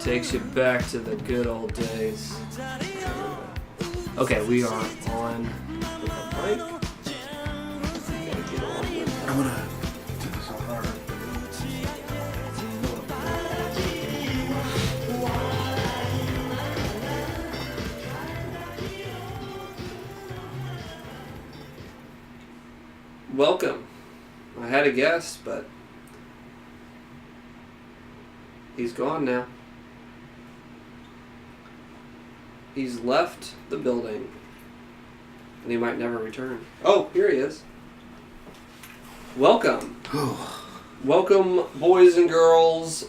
Takes you back to the good old days. Okay, we are on with the mic. Gotta get on with it. I'm gonna take this off hard. Welcome. I had a guest, but he's gone now. He's left the building, and he might never return. Oh, here he is. Welcome. Welcome, boys and girls.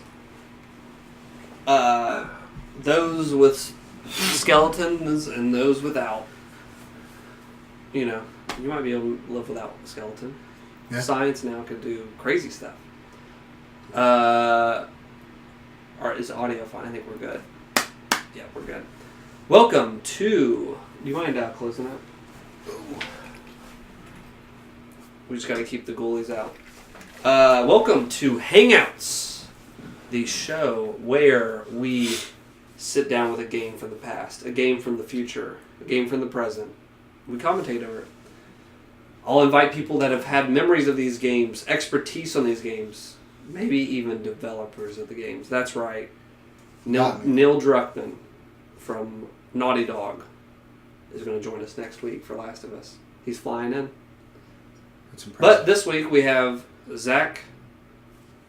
Those with skeletons and those without. You know, you might be able to live without a skeleton. Yeah. Science now can do crazy stuff. Is audio fine? I think we're good. Yeah, we're good. Welcome to... Do you mind closing that? We just got to keep the ghoulies out. Welcome to Hangouts, the show where we sit down with a game from the past, a game from the future, a game from the present. We commentate over it. I'll invite people that have had memories of these games, expertise on these games, maybe even developers of the games. That's right. Neil Druckmann from Naughty Dog is going to join us next week for Last of Us. He's flying in. That's impressive. But this week we have Zach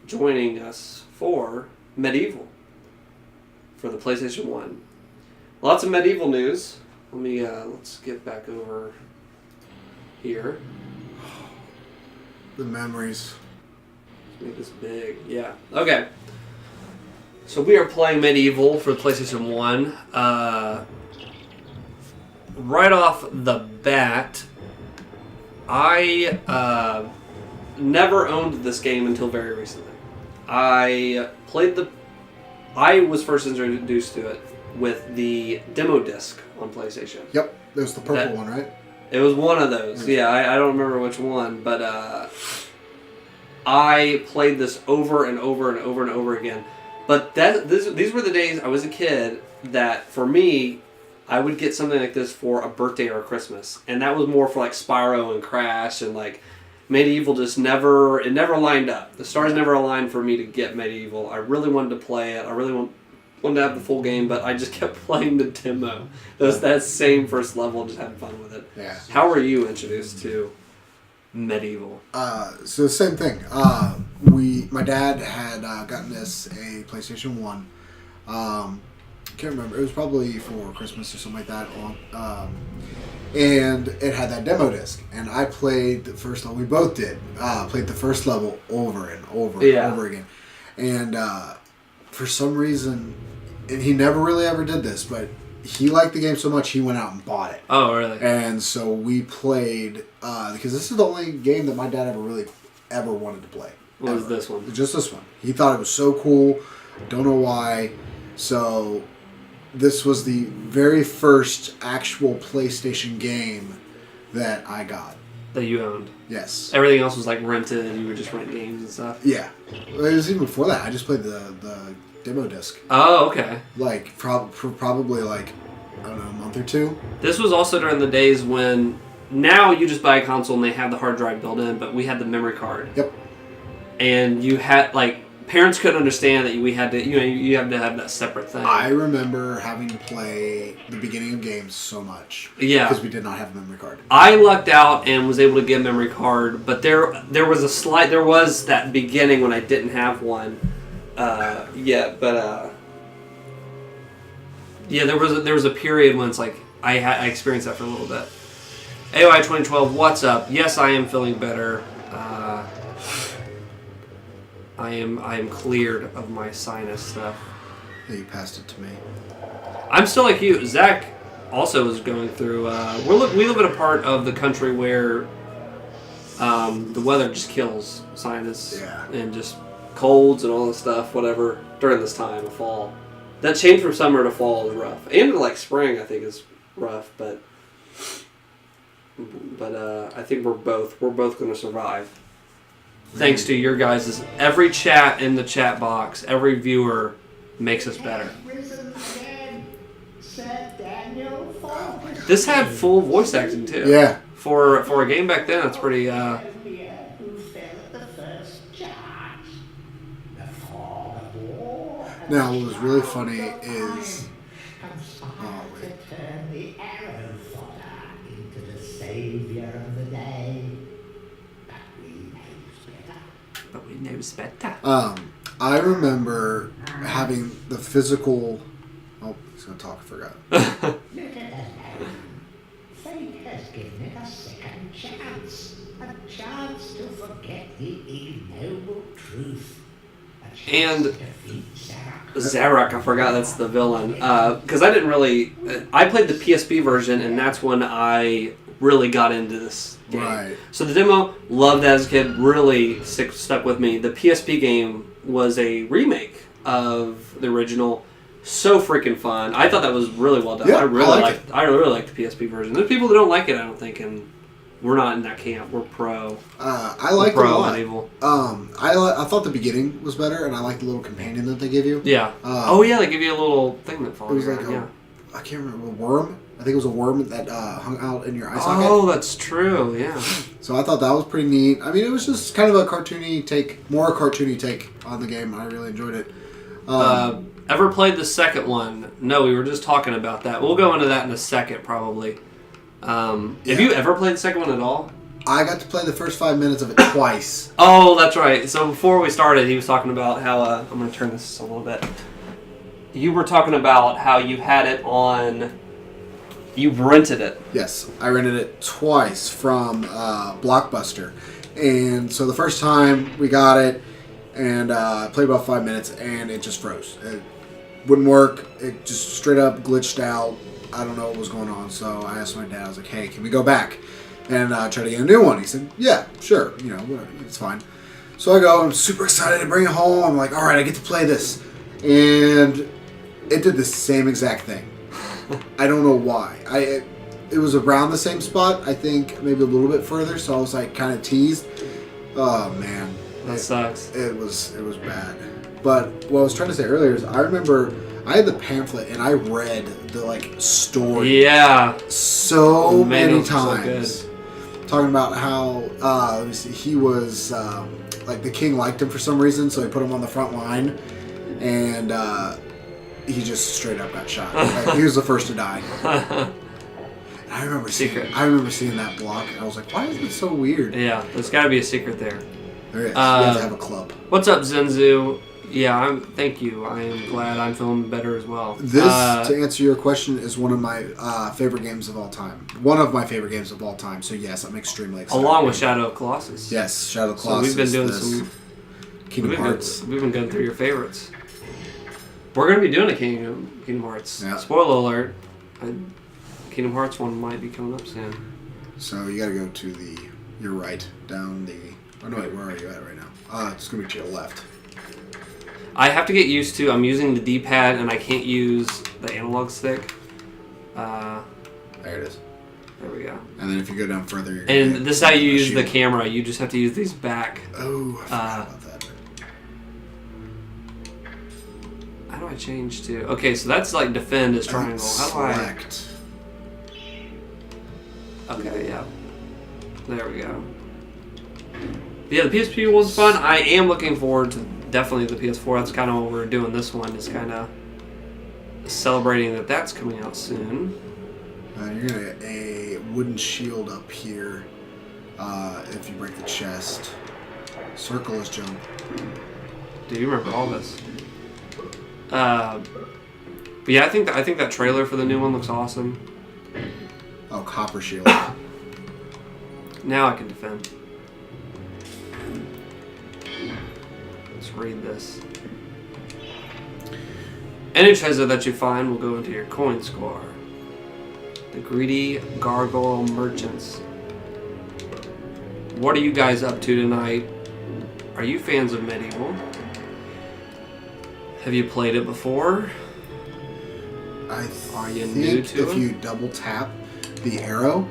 joining us for Medieval for the PlayStation 1. Lots of Medieval news. Let's get back over here. The memories. Make this big. Yeah. Okay. So we are playing Medieval for the PlayStation 1. Right off the bat, I never owned this game until very recently. I was first introduced to it with the demo disc on PlayStation. Yep, that was the purple one, right? It was one of those. Yeah, I don't remember which one, but I played this over and over and over and over again. But these were the days I was a kid that, for me, I would get something like this for a birthday or a Christmas. And that was more for like Spyro and Crash, and like Medieval just never lined up. The stars never aligned for me to get Medieval. I really wanted to play it. I really wanted to have the full game, but I just kept playing the demo. That same first level, just had fun with it. Yeah. How were you introduced to Medieval? So the same thing. My dad had gotten us a PlayStation 1. Can't remember. It was probably for Christmas or something like that. And it had that demo disc. And I played the first level. We both did. Played the first level over and over and over again. And for some reason, and he never really ever did this, but he liked the game so much he went out and bought it. Oh, really? And so we played, because this is the only game that my dad ever wanted to play. What was this one? Just this one. He thought it was so cool. Don't know why. So this was the very first actual PlayStation game that I got. That you owned? Yes. Everything else was like rented and you would just rent games and stuff? Yeah. It was even before that. I just played the demo disc. Oh, okay. Like, probably like, I don't know, a month or two. This was also during the days when, now you just buy a console and they have the hard drive built in, but we had the memory card. Yep. And you had, like, parents couldn't understand that we had to, you have to have that separate thing. I remember having to play the beginning of games so much. Yeah. Because we did not have a memory card. I lucked out and was able to get a memory card, but there was that beginning when I didn't have one. There was a period when it's like I experienced that for a little bit. AOI 2012, what's up? Yes, I am feeling better. I am cleared of my sinus stuff. Yeah, you passed it to me. I'm still like you. Zach also is going through. We live in a part of the country where the weather just kills sinus and just colds and all this stuff, whatever, during this time of fall. That change from summer to fall is rough. And like spring, I think, is rough, but I think we're both going to survive. Thanks to your guys' every chat in the chat box, every viewer makes us better. This had full voice acting too. Yeah. For a game back then, that's pretty. Now what was really funny is. Oh wait. But we know better. I remember having the physical. Oh, he's gonna talk. I forgot. Fate has given it a second chance. A chance to forget the ignoble truth. And Zarek, I forgot that's the villain. Because I didn't really. I played the PSP version, and that's when I really got into this game. Right. So the demo, loved as a kid, really stuck with me. The PSP game was a remake of the original. So freaking fun. I thought that was really well done. Yeah, I really liked the PSP version. There's people that don't like it, I don't think, and we're not in that camp. We're pro. I liked it a lot. Medieval. I thought the beginning was better, and I liked the little companion that they give you. Yeah. They give you a little thing that follows you. It was like I can't remember, a worm. I think it was a worm that hung out in your eye socket. Oh, that's true. Yeah. So I thought that was pretty neat. I mean, it was just kind of a cartoony take on the game. I really enjoyed it. Ever played the second one? No, we were just talking about that. We'll go into that in a second, probably. Have you ever played the second one at all? I got to play the first 5 minutes of it twice. Oh, that's right. So before we started, he was talking about how... I'm going to turn this a little bit. You were talking about how you had it on... You rented it. Yes, I rented it twice from Blockbuster. And so the first time we got it, and I played about 5 minutes, and it just froze. It wouldn't work. It just straight up glitched out. I don't know what was going on. So I asked my dad, I was like, hey, can we go back and try to get a new one? He said, yeah, sure. You know, whatever, it's fine. So I go, I'm super excited to bring it home. I'm like, all right, I get to play this. And it did the same exact thing. I don't know why. It was around the same spot, I think maybe a little bit further, so I was like kind of teased. Oh man. That sucks. It was bad. But what I was trying to say earlier is I remember I had the pamphlet and I read the story. Yeah. So many so times. Talking about how he was the king liked him for some reason, so he put him on the front line, and he just straight up got shot. He was the first to die. And I remember seeing that block, and I was like, why is it so weird? Yeah, there's got to be a secret there. There is. You have to have a club. What's up, Zenzu? Yeah, thank you. I am glad I'm feeling better as well. This, to answer your question, is one of my favorite games of all time. One of my favorite games of all time. So yes, I'm extremely excited. Along with Shadow of Colossus. Yes, Shadow of Colossus. So we've been doing some Kingdom Hearts. We've been going through your favorites. We're going to be doing a Kingdom Hearts. Yeah. Spoiler alert. Kingdom Hearts one might be coming up soon. So you got to go to you're right, down the... Oh no, wait, where are you at right now? It's going to be to your left. I have to get used to... I'm using the D-pad and I can't use the analog stick. There it is. There we go. And then if you go down further, you're and this is how you use the camera. You just have to use these back. Oh, I forgot about that. How do I change to... Okay, so that's like defend is triangle. How do I... Select. Okay, yeah. There we go. Yeah, the PSP one's fun. I am looking forward to definitely the PS4. That's kind of what we're doing this one. Is kind of celebrating that that's coming out soon. You're going to get a wooden shield up here if you break the chest. Circle is jump. Do you remember all this? But yeah, I think that trailer for the new one looks awesome. Oh, copper shield. Now I can defend. Let's read this. Any treasure that you find will go into your coin score. The greedy gargoyle merchants. What are you guys up to tonight? Are you fans of Medieval? Have you played it before? Are you new to if it? you double tap the arrow,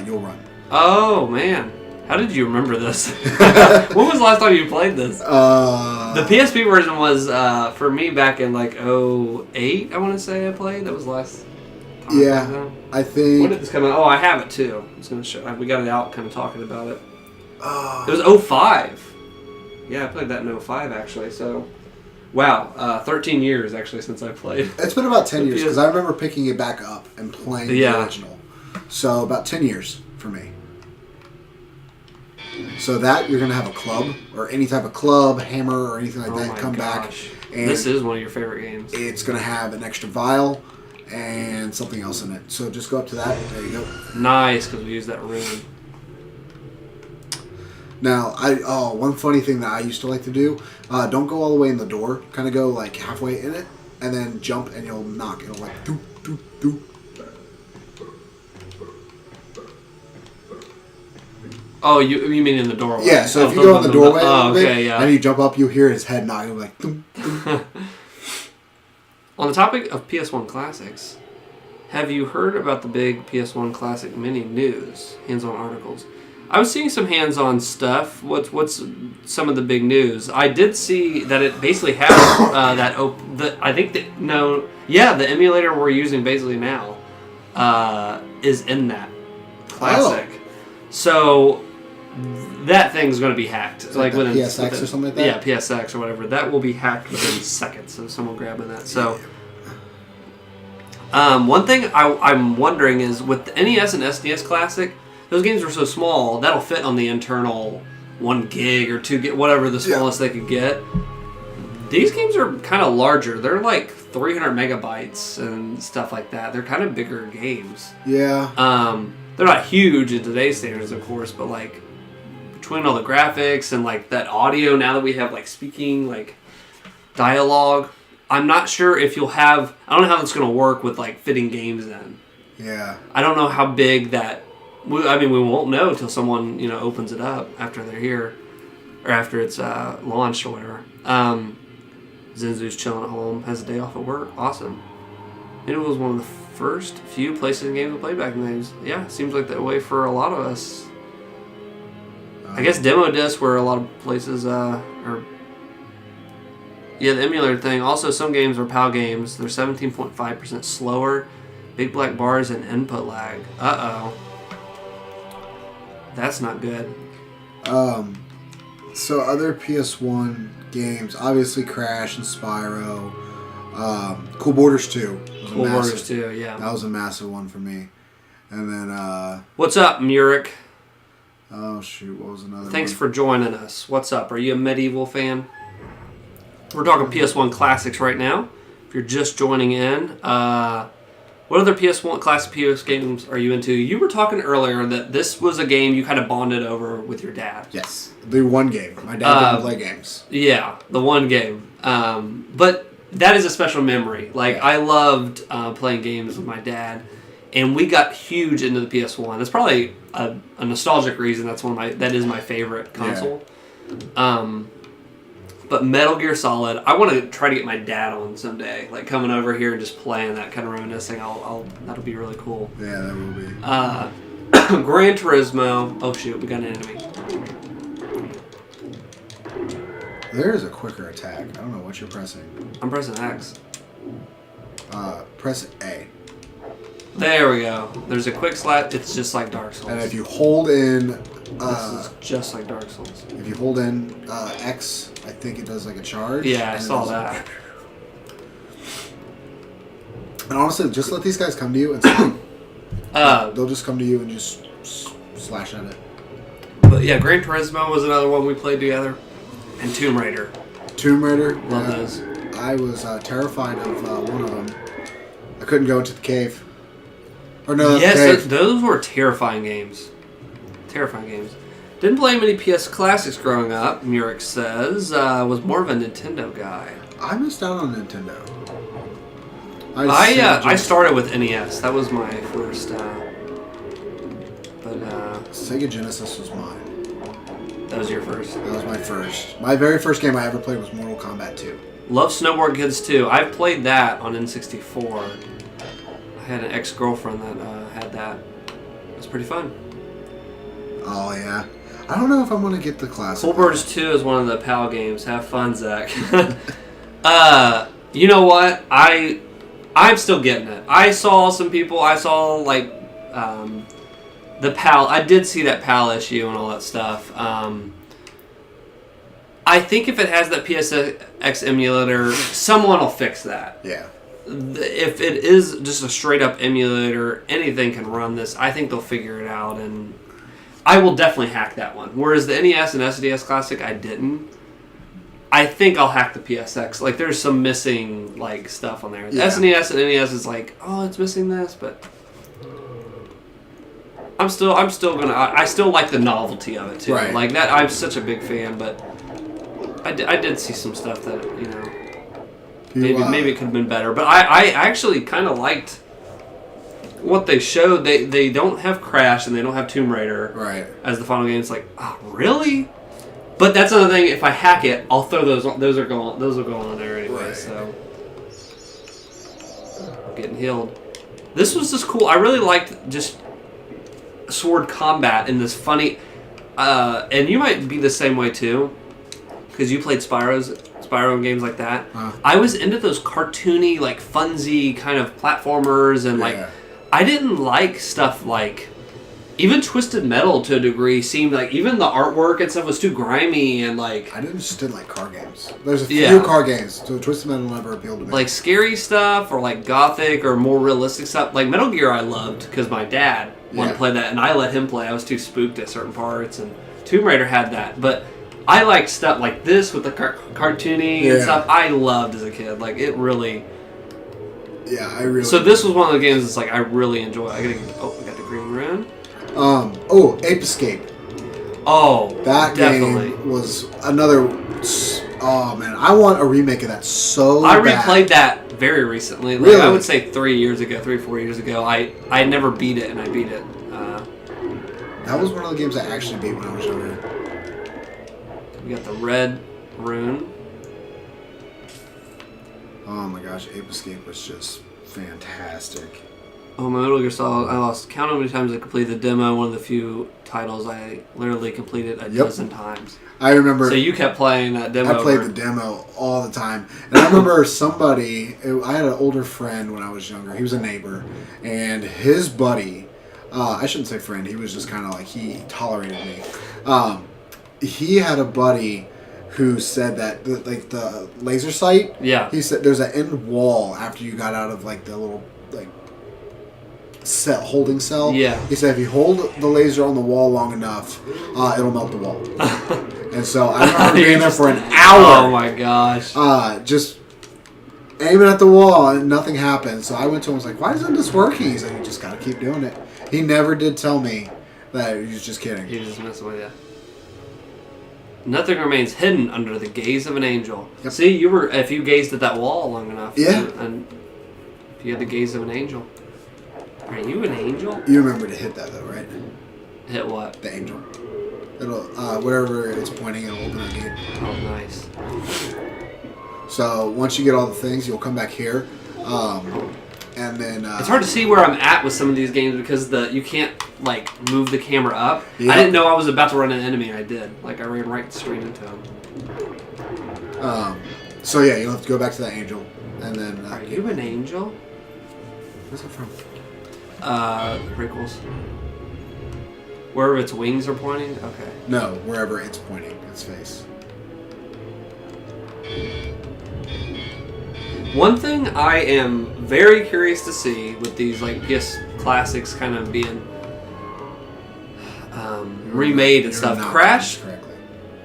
you'll run. Oh man, How did you remember this? When was the last time you played this? The PSP version was, for me, back in like 2008, I want to say I played. That was the last time I played that. I think... When did this come out? Oh, I have it too. I was going to show. We got it out kind of talking about it. It was 2005. Yeah, I played that in 2005 actually, so... Wow, 13 years actually since I played. It's been about 10 years because I remember picking it back up and playing the original. So about 10 years for me. So that you're going to have a club or any type of club, hammer, or anything like that come back. And this is one of your favorite games. It's going to have an extra vial and something else in it. So just go up to that. There you go. Nice, because we use that rune. Now, one funny thing that I used to like to do, don't go all the way in the door. Kind of go like halfway in it, and then jump, and you'll knock. It'll like doop, doop, doop. Oh, you mean in the doorway? Yeah, so if you go in the doorway and you jump up, you hear his head knock. It'll like doop, doop. On the topic of PS1 Classics, have you heard about the big PS1 Classic Mini news? Hands-on articles. I was seeing some hands-on stuff. What's some of the big news? I did see that it basically has the emulator we're using basically now is in that Classic. Oh. So that thing's going to be hacked. It's like within PSX or something like that? Yeah, PSX or whatever. That will be hacked within seconds of someone grabbing that. So one thing I'm wondering is with the NES and SDS Classic, those games were so small, that'll fit on the internal 1 gig or 2 gig, whatever the smallest they could get. These games are kind of larger. They're like 300 megabytes and stuff like that. They're kind of bigger games. Yeah. They're not huge in today's standards, of course, but like between all the graphics and like that audio, now that we have like speaking, like dialogue, I'm not sure if you'll have, I don't know how that's going to work with like fitting games in. Yeah. I don't know how big that, we won't know until someone, opens it up after they're here or after it's launched or whatever. Zenzu's chilling at home, has a day off at work. Awesome. It was one of the first few PlayStation games we played back in the days. Yeah, seems like that way for a lot of us. I guess demo discs were a lot of places, the emulator thing. Also, some games are PAL games. They're 17.5% slower. Big black bars and input lag. Uh-oh. That's not good. So other PS1 games, obviously Crash and Spyro. Cool Borders 2. Cool Borders 2, yeah. That was a massive one for me. And then... What's up, Murik? Oh, shoot. What was another Thanks one? for joining us. What's up? Are you a Medieval fan? We're talking PS1 Classics right now. If you're just joining in. What other PS1 Classic PS games are you into? You were talking earlier that this was a game you kind of bonded over with your dad. Yes. The one game. My dad didn't play games. Yeah, the one game. But that is a special memory. I loved playing games with my dad, and we got huge into the PS1. That's probably a nostalgic reason. That is my favorite console. Yeah. But Metal Gear Solid, I want to try to get my dad on someday. Coming over here and just playing that, kind of reminiscing. That'll be really cool. Yeah, that will be. Gran Turismo. Oh shoot, we got an enemy. There is a quicker attack. I don't know what you're pressing. I'm pressing X. Press A. There we go. There's a quick slap. It's just like Dark Souls. And if you hold in... this is just like Dark Souls. If you hold in X, I think it does a charge. Yeah, I saw that. And honestly, just let these guys come to you and swing. They'll just come to you and just slash at it. But yeah, Gran Turismo was another one we played together. And Tomb Raider. Tomb Raider? Love those. I was terrified of one of them. I couldn't go into the cave. Or no, yes, the cave. Those were terrifying games. Terrifying games. Didn't play many PS Classics growing up, Murik says. Was more of a Nintendo guy. I missed out on Nintendo. I started with NES. That was my first. Sega Genesis was mine. That was your first? That was my first. My very first game I ever played was Mortal Kombat 2. Love Snowboard Kids 2. I've played that on N64. I had an ex-girlfriend that had that. It was pretty fun. Oh, yeah. I don't know if I'm going to get the classic. Cool Birds 2 is one of the PAL games. Have fun, Zach. You know what? I'm still getting it. I saw some people. I saw like the PAL. I did see that PAL issue and all that stuff. I think if it has that PSX emulator, someone will fix that. Yeah. If it is just a straight up emulator, anything can run this. I think they'll figure it out, and I will definitely hack that one. Whereas the NES and SNES Classic, I didn't. I think I'll hack the PSX. Like, there's some missing like stuff on there. The SNES and NES is like, oh, it's missing this, but I'm still gonna. I still like the novelty of it too. Right. Like that, I'm such a big fan, but I did see some stuff that maybe it could have been better. But I actually kind of liked what they showed. They don't have Crash and they don't have Tomb Raider as the final game. It's like, oh, really? But that's another thing. If I hack it, I'll throw those. Those will go on there anyway. Right. So I'm getting healed. This was just cool. I really liked just sword combat in this funny. And you might be the same way too, because you played Spyro and games like that. I was into those cartoony, like funsy kind of platformers, and like I didn't like stuff like. Even Twisted Metal, to a degree, seemed like even the artwork and stuff was too grimy and like... I just didn't like car games. There's a few car games, so Twisted Metal never appealed to me. Like scary stuff or like gothic or more realistic stuff. Like Metal Gear I loved because my dad wanted to play that and I let him play. I was too spooked at certain parts, and Tomb Raider had that. But I liked stuff like this with the cartoony and stuff. I loved as a kid. Like it really... Yeah, I really... So this was one of the games that's like I really enjoy. I got the green rune. Ape Escape. Oh, that definitely. Game was another. Oh man, I want a remake of that so I bad. replayed that very recently. Like, really? I would say 3 or 4 years ago. I never beat it, and I beat it. That was one of the games I actually beat when I was younger. We got the red rune. Oh my gosh, Ape Escape was just fantastic. Oh, my Metal Gear Solid, I lost count how many times I completed the demo. One of the few titles I literally completed a dozen times. I remember. So you kept playing that demo. I played the demo all the time. And I remember I had an older friend when I was younger. He was a neighbor. And his buddy, I shouldn't say friend, he was just kind of like, he tolerated me. He had a buddy who said that, the laser sight, he said there's an end wall after you got out of like the little, like, holding cell. He said if you hold the laser on the wall long enough, it'll melt the wall. And so I remember being there for an hour. Oh my gosh. Just aiming at the wall and nothing happened. So I went to him and was like, why isn't this working? He's like, you just gotta keep doing it. He never did tell me that he was just kidding. He was just messing with you. Nothing remains hidden under the gaze of an angel. Yep. See, if you gazed at that wall long enough, and if you had the gaze of an angel. Are you an angel? You remember to hit that though, right? Hit what? The angel. It'll wherever it's pointing, it'll open a gate. Oh, nice. So once you get all the things, you'll come back here, and then it's hard to see where I'm at with some of these games because you can't like move the camera up. I didn't know I was about to run an enemy, and I did. Like I ran right straight into him. So yeah, you'll have to go back to that angel, and then. Are you an angel? Where's that from? The prequels. Wherever its wings are pointing? Okay. No, wherever it's pointing, its face. One thing I am very curious to see with these like PS Classics kind of being remade and stuff. Crash?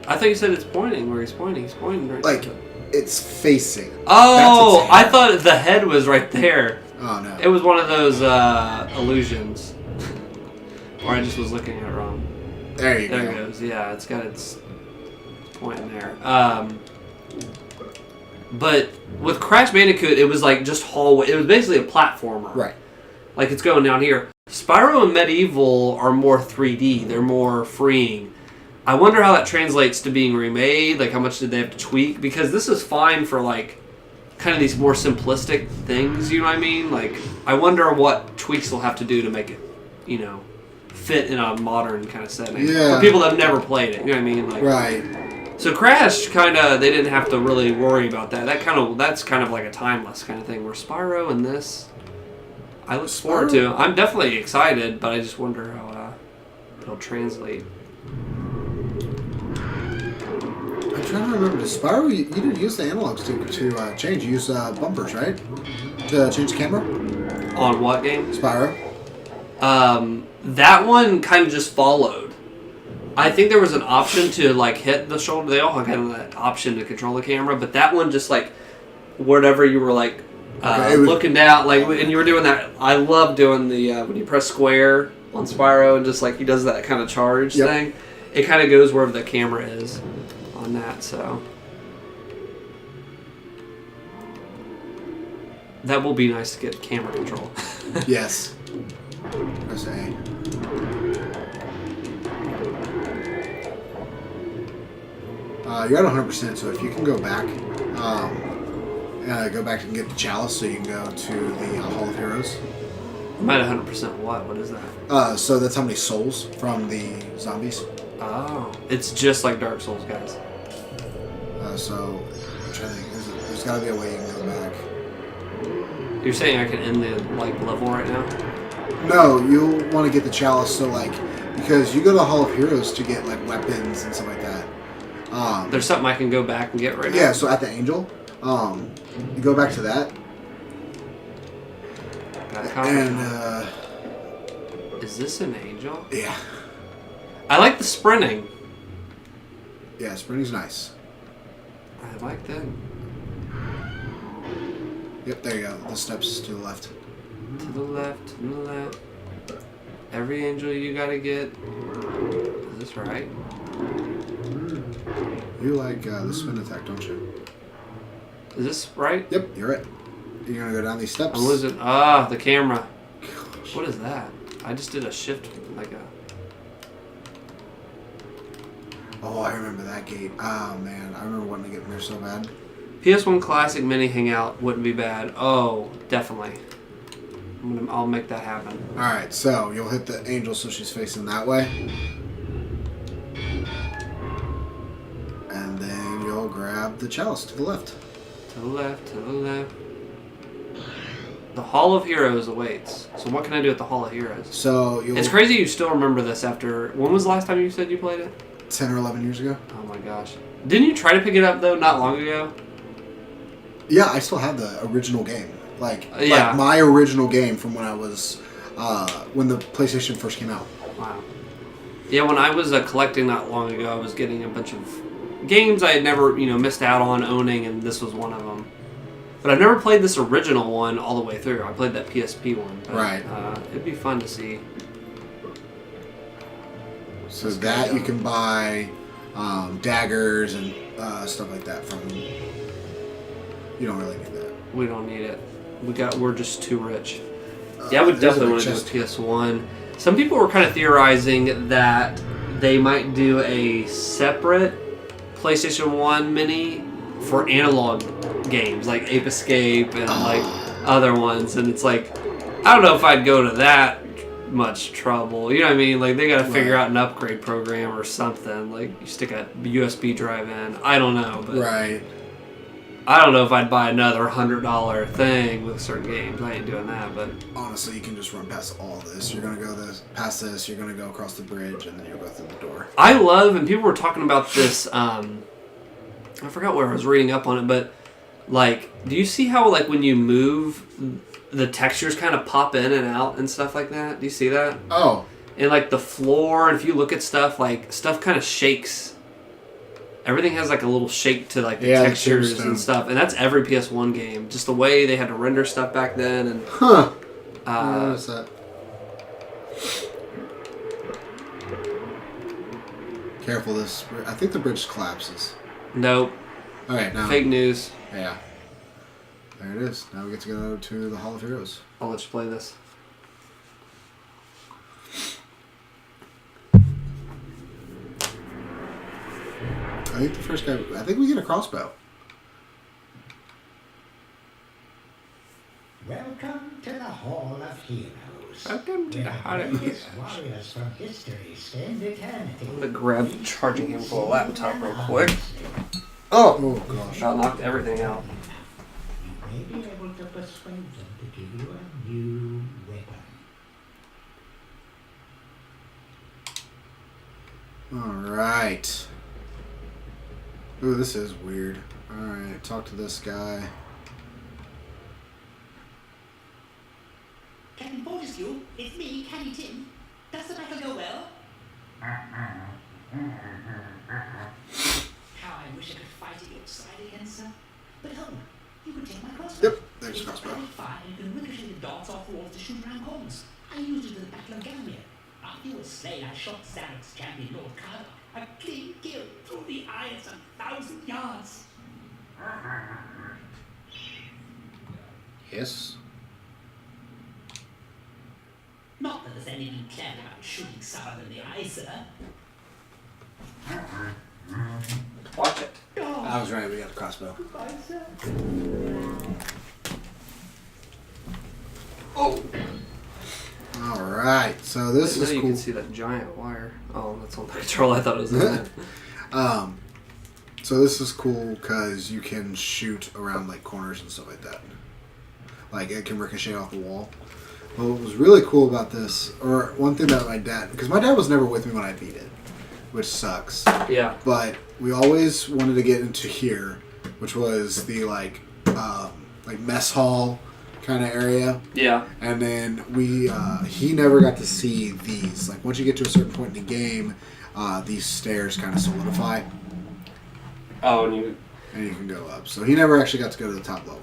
I thought you said it's pointing where he's pointing. He's pointing right like, it's facing. Oh, I thought the head was right there. Oh, no. It was one of those illusions. Or I just was looking at it wrong. There you go. There it goes. Yeah, it's got its point there. But with Crash Bandicoot, it was like just hallway. It was basically a platformer. Right. Like it's going down here. Spyro and Medieval are more 3D. They're more freeing. I wonder how that translates to being remade. Like how much did they have to tweak? Because this is fine for like kind of these more simplistic things, you know what I mean? Like, I wonder what tweaks they'll have to do to make it, fit in a modern kind of setting. Yeah. For people that have never played it, you know what I mean? Like, right. So Crash kind of, they didn't have to really worry about that. That's kind of like a timeless kind of thing. Where Spyro and this, I look forward to. I'm definitely excited, but I just wonder how it'll translate. I'm trying to remember. Spyro, you didn't use the analogs to change. You use bumpers, right? To change the camera? On what game? Spyro. That one kind of just followed. I think there was an option to like hit the shoulder. They all had that option to control the camera, but that one just like whatever you were like looking down, like, and you were doing that. I love doing the when you press square on Spyro and just like he does that kind of charge thing. It kind of goes wherever the camera is on that. So that will be nice to get camera control. Yes. Press A. You're at 100%, so if you can go back, go back and get the chalice so you can go to the Hall of Heroes. I'm at 100% what? What is that? So that's how many souls from the zombies. Oh. It's just like Dark Souls, guys. So, I'm trying to think, there's got to be a way you can go back. You're saying I can end the like level right now? No, you'll want to get the chalice, so like, because you go to the Hall of Heroes to get like weapons and stuff like that. There's something I can go back and get right now? Yeah, so at the Angel, you go back to that. And, is this an angel? Yeah. I like the sprinting. Yeah, sprinting's nice. I like that. Yep, there you go. The steps to the left. To the left, to the left. Every angel you gotta get. Is this right? You like the spin attack, don't you? Is this right? Yep, you're right. You're gonna go down these steps. I'm losing. Ah, the camera. What is that? I just did a shift, like a... Oh, I remember that gate. Oh, man. I remember wanting to get in there so bad. PS1 Classic Mini Hangout wouldn't be bad. Oh, definitely. I'll make that happen. Alright, so you'll hit the angel so she's facing that way. And then you'll grab the chalice to the left. To the left, to the left. The Hall of Heroes awaits. So what can I do at the Hall of Heroes? So it's crazy you still remember this after... When was the last time you said you played it? 10 or 11 years ago. Oh my gosh. Didn't you try to pick it up though not long ago? Yeah, I still have the original game. Like my original game from when I was... when the PlayStation first came out. Wow. Yeah, when I was collecting not long ago, I was getting a bunch of games I had never, missed out on owning, and this was one of them. But I've never played this original one all the way through. I played that PSP one. But, right. It'd be fun to see. So that you can buy daggers and stuff like that from. You don't really need that. We don't need it. We're just too rich. Yeah, I would definitely want to do a PS1. Some people were kind of theorizing that they might do a separate PlayStation 1 Mini for analog games like Ape Escape and like other ones, and it's like I don't know if I'd go to that much trouble. You know what I mean? Like they got to figure out an upgrade program or something. Like you stick a USB drive in. I don't know, but right. I don't know if I'd buy another $100 thing with certain games. I ain't doing that, but honestly, you can just run past all this. You're gonna go past this. You're gonna go across the bridge, and then you'll go through the door. I love, and people were talking about this. I forgot where I was reading up on it, but like, do you see how like when you move, the textures kind of pop in and out and stuff like that? Do you see that? Oh. And like the floor, and if you look at stuff, like stuff kind of shakes. Everything has like a little shake to like the textures and stuff, and that's every PS1 game. Just the way they had to render stuff back then, and what is that? Careful, I think the bridge collapses. Nope. All right, now fake news. Yeah. There it is. Now we get to go to the Hall of Heroes. I'll let you play this. I think the first guy... I think we get a crossbow. Welcome to the Hall of Heroes. Welcome to the heart of Greatest warriors from history spend eternity. I'm gonna grab the charging cable for the laptop real quick. Oh gosh. About knocked everything out. You may be able to persuade them to give you a new weapon. Alright. Ooh, this is weird. Alright, talk to this guy. Captain Fortescue, it's me, Caddy Tim. Does the battle go well? How I wish I could fight at your side again, sir. But hold, you can take my crossbow. Yep, there's It's crossbow. very fire and can ricochet the darts off walls to shoot round corners. I used it in the Battle of Galloway. After you were slain, I shot Zarek's champion, Lord Carver. A clean kill through the eyes 1,000 yards. Yes. Not that there's anything clever about shooting someone in the eye, sir. Watch it. I was right, we got the crossbow. Goodbye, sir. Oh! Alright, so this Now is you cool. can see that giant wire. Oh, that's on the control. I thought it was in there. So this is cool because you can shoot around like corners and stuff like that. Like it can ricochet off the wall. But what was really cool about this, or one thing that my dad, because my dad was never with me when I beat it, which sucks. Yeah. But we always wanted to get into here, which was the like mess hall kind of area. Yeah. And then he never got to see these. Like once you get to a certain point in the game, these stairs kind of solidify, Oh, and and you can go up. So he never actually got to go to the top level.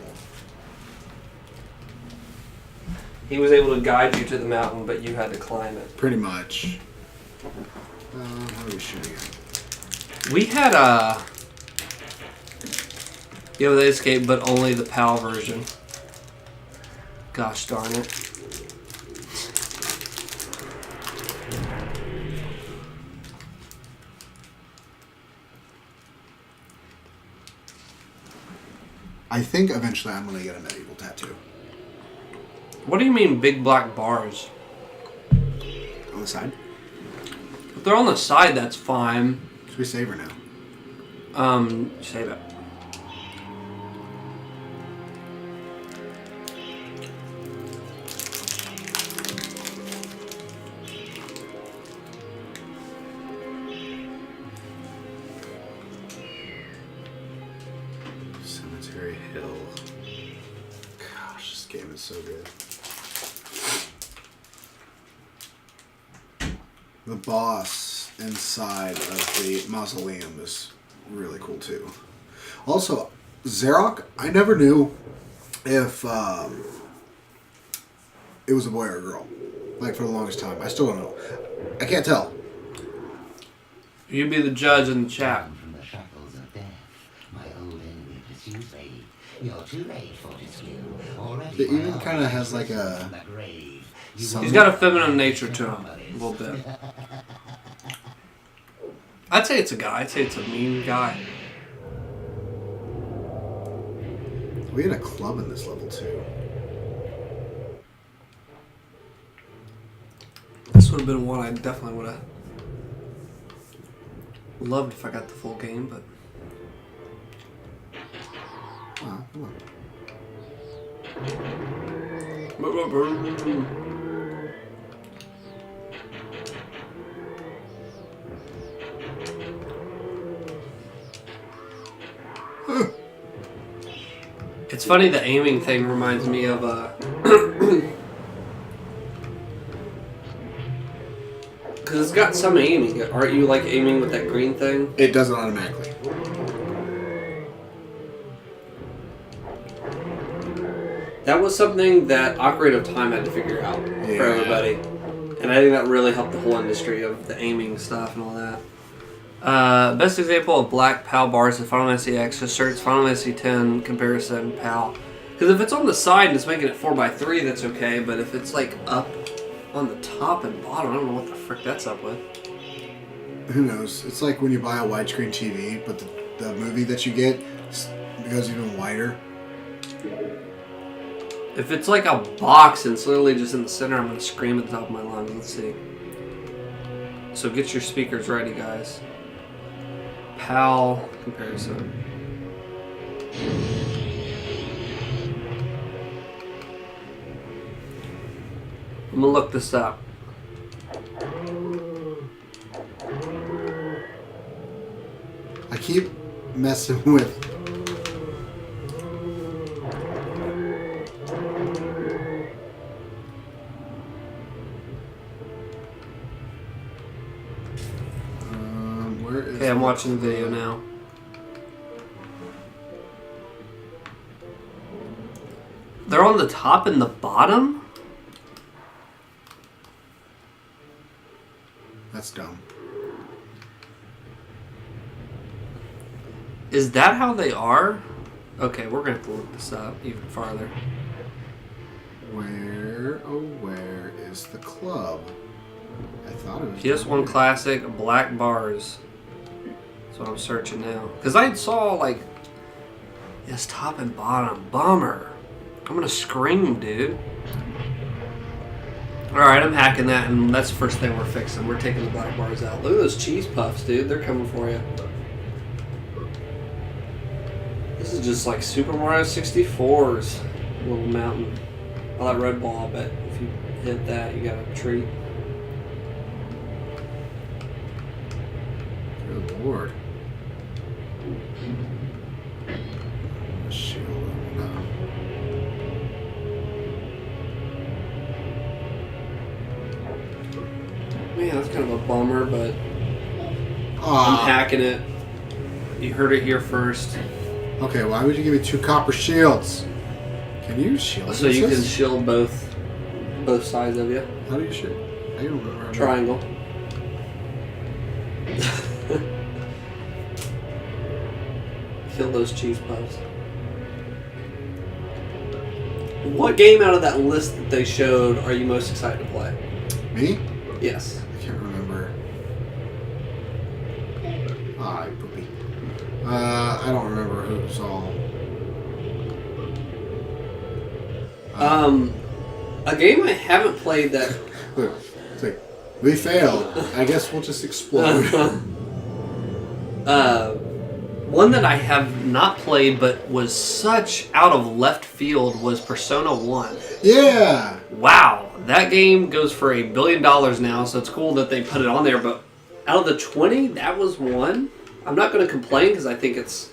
he was able to guide you to the mountain, but you had to climb it. Pretty much. What are we shooting at? We had the escape, but only the PAL version. Gosh darn it. I think eventually I'm going to get a medieval tattoo. What do you mean big black bars? On the side? If they're on the side, that's fine. Should we save her now? Save it. Cemetery Hill. Gosh, this game is so good. The boss inside of the mausoleum is really cool too. Also, Zarok, I never knew if it was a boy or a girl. Like for the longest time. I still don't know. I can't tell. You be the judge in the chat. From the shackles of death, my old enemy pursues me. You're too late, Fortescue. Already It even kind of has like a... the grave. He's got a feminine nature to him, a little bit. I'd say it's a guy. I'd say it's a mean guy. We had a club in this level too. This would have been one I definitely would have loved if I got the full game, but Oh, come on. it's funny. The aiming thing reminds me of because it's got some aiming. Aren't you like aiming with that green thing? It does it automatically. That was something that Ocarina of Time had to figure out for Yeah. everybody. And I think that really helped the whole industry of the aiming stuff and all that. Best example of black PAL bars is Final Fantasy X. Asserts Final Fantasy X comparison PAL. Because if it's on the side and it's making it 4x3, that's okay. But if it's like up on the top and bottom, I don't know what the frick that's up with. Who knows? It's like when you buy a widescreen TV, but the movie that you get goes even wider. If it's like a box and it's literally just in the center, I'm going to scream at the top of my lungs. Let's see. So get your speakers ready, guys. PAL comparison. I'm going to look this up. I keep messing with. Where is? Okay, I'm watching the video now. They're on the top and the bottom? That's dumb. Is that how they are? Okay, we're going to have to look this up even farther. Where is the club? I thought it was PS1 Classic, black bars. That's what I'm searching now. Because I saw, like, this top and bottom. Bummer. I'm going to scream, dude. Alright, I'm hacking that, and that's the first thing we're fixing. We're taking the black bars out. Look at those cheese puffs, dude. They're coming for you. This is just like Super Mario 64's little mountain. I like red ball, but if you hit that, you got a treat. Good lord. Shield. No. Man, that's kind of a bummer, but I'm Ah. hacking it. You heard it here first. Okay, why would you give me 2 copper shields? Can you shield? So you can this? shield both sides of you. How do you shield? I don't remember. Triangle. Kill those cheese puffs. What game out of that list that they showed are you most excited to play? Me? Yes. I can't remember. Ah, you poopy. I don't remember who it was all. A game I haven't played that. Look, it's like, we failed. I guess we'll just explode. One that I have not played but was such out of left field was Persona 1. Yeah! Wow, that game goes for $1 billion now, so it's cool that they put it on there, but out of the 20, that was one. I'm not going to complain because I think it's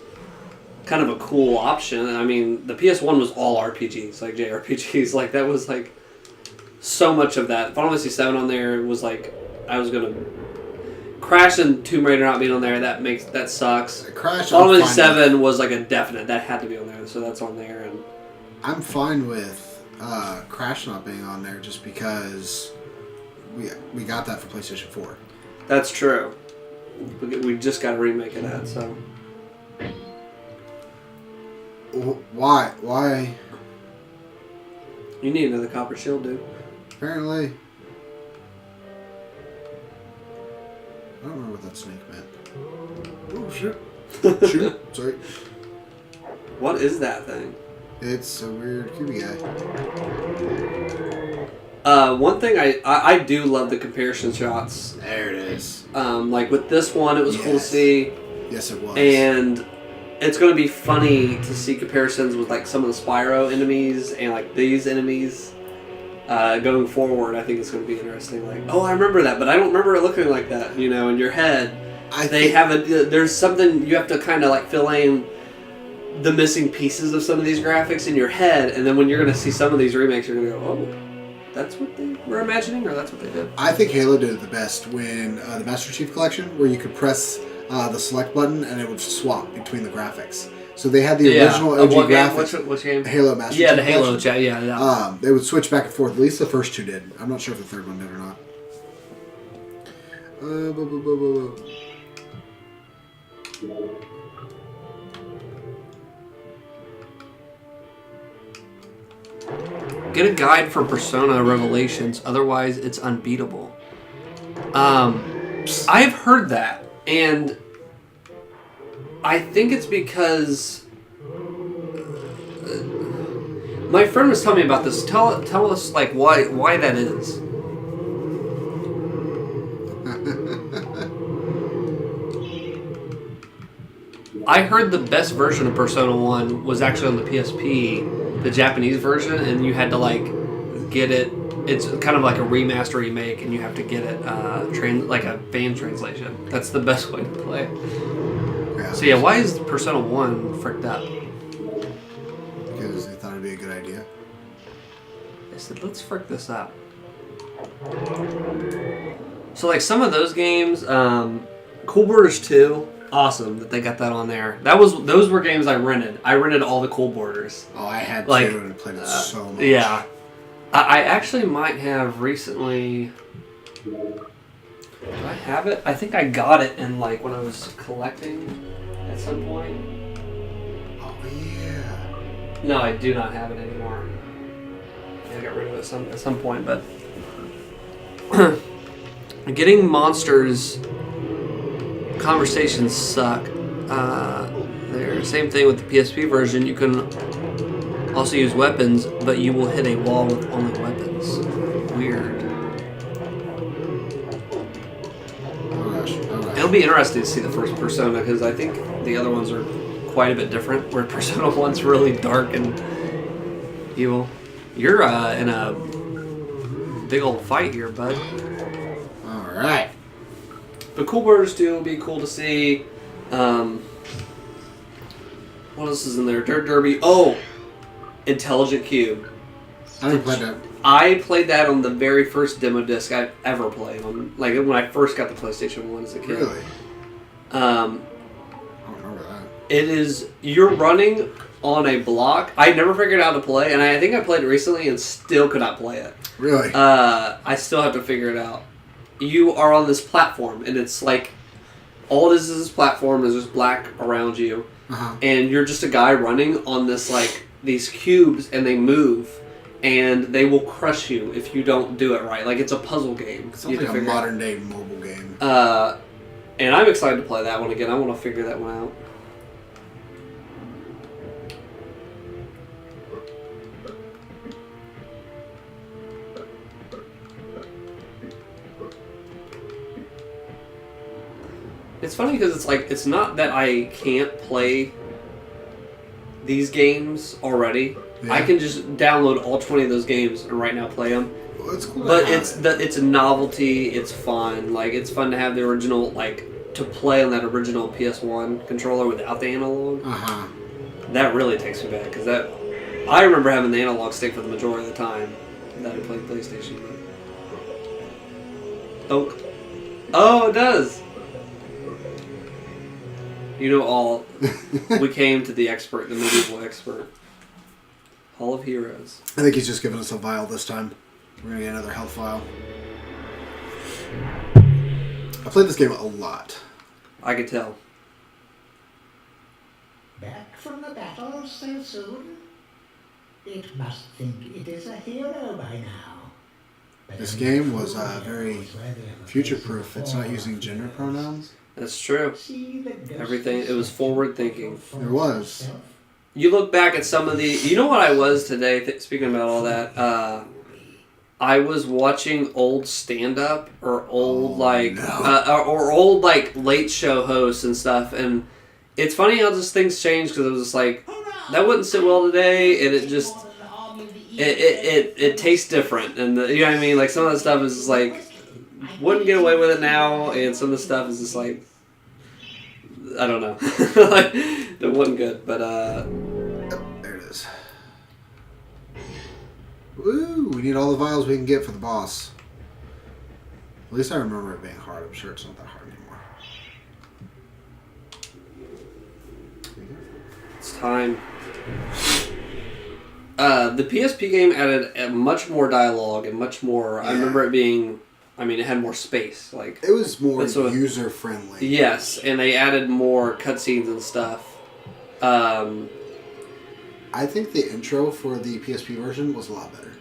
kind of a cool option. I mean, the PS1 was all RPGs, like JRPGs. Like, that was like so much of that. Final Fantasy 7 on there was like, I was going to Crash and Tomb Raider not being on there, that sucks. Crash. Final Fantasy 7 was like a definite, that had to be on there, so that's on there. And I'm fine with Crash not being on there just because we got that for PlayStation 4. that's true. We just got a remake of that, so. Why? Why? You need another copper shield, dude. Apparently. I don't remember what that snake meant. Oh, shit. Shoot. Sorry. What is that thing? It's a weird cubey guy. One thing I do love the comparison shots. There it is. Like with this one, it was cool to see. Yes, it was. And it's going to be funny to see comparisons with like some of the Spyro enemies and like these enemies going forward. I think it's going to be interesting. Like, oh, I remember that, but I don't remember it looking like that. You know, in your head, there's something you have to kind of like fill in the missing pieces of some of these graphics in your head, and then when you're going to see some of these remakes, you're going to go, oh, that's what they were imagining, or that's what they did. I think Halo did it the best when the Master Chief Collection, where you could press the select button and it would swap between the graphics. So they had the original OG graphics. Which game? Halo Master Chief. Yeah, the Halo chat. Yeah. They would switch back and forth. At least the first two did. I'm not sure if the third one did or not. Get a guide for Persona Revelations, otherwise it's unbeatable. I've heard that, and I think it's because My friend was telling me about this. Tell us like why that is. I heard the best version of Persona 1 was actually on the PSP, the Japanese version, and you had to like get it. It's kind of like a remaster remake, and you have to get it like a fan translation. That's the best way to play. Yeah, So yeah, why is Persona 1 fricked up? Because they thought it'd be a good idea. I said, let's frick this up. So like some of those games, Cool Borders 2. Awesome that they got that on there. Those were games I rented. I rented all the Cool Borders. Oh, I had like, to and played it so much. Yeah. I actually might have recently... Do I have it? I think I got it in like when I was collecting at some point. Oh, yeah. No, I do not have it anymore. I got rid of it at some point, but... Getting monsters... Conversations suck. There. Same thing with the PSP version. You can also use weapons, but you will hit a wall with only weapons. Weird. Oh, gosh. Oh, gosh. It'll be interesting to see the first Persona because I think the other ones are quite a bit different. Where Persona 1's really dark and evil. You're in a big old fight here, bud. All right. But Cool Borders 2 will be cool to see. What else is in there? Dirt Derby. Oh! Intelligent Cube. I didn't play that. I played that on the very first demo disc I've ever played. Like when I first got the PlayStation 1 as a kid. Really? I don't remember that. It is... You're running on a block. I never figured out how to play, and I think I played it recently and still could not play it. Really? I still have to figure it out. You are on this platform, and it's like all it is this platform is just black around you, and you're just a guy running on this like these cubes, and they move, and they will crush you if you don't do it right. Like it's a puzzle game. Sounds like a modern day mobile game. And I'm excited to play that one again. I want to figure that one out. It's funny because it's like, it's not that I can't play these games already. Yeah. I can just download all 20 of those games and right now play them. Well, it's cool. But it's a novelty, it's fun. Like, it's fun to have the original, like, to play on that original PS1 controller without the analog. That really takes me back, because I remember having the analog stick for the majority of the time that I played PlayStation. Oh, it does! You know all. We came to the expert, the medieval expert. Hall of Heroes. I think he's just giving us a vial this time. We're going to get another health vial. I played this game a lot. I could tell. Back from the battle so soon? It must think it is a hero by now. This game was very future-proof. It's not using gender pronouns. That's true. Everything, it was forward thinking. It was. You look back at some of the... You know what I was today, speaking about all that? I was watching old stand-up or old, or old, like, late show hosts and stuff, and it's funny how just things change, because it was just like, that wouldn't sit well today, and it just... It tastes different, and you know what I mean? Like, some of that stuff is just like... Wouldn't get away with it now, and some of the stuff is just like... I don't know. Like, it wasn't good, but there it is. Woo! We need all the vials we can get for the boss. At least I remember it being hard. I'm sure it's not that hard anymore. It's time. The PSP game added much more dialogue and much more... Yeah. I remember it being... I mean, it had more space. Like it was more user-friendly. Yes, and they added more cutscenes and stuff. I think the intro for the PSP version was a lot better.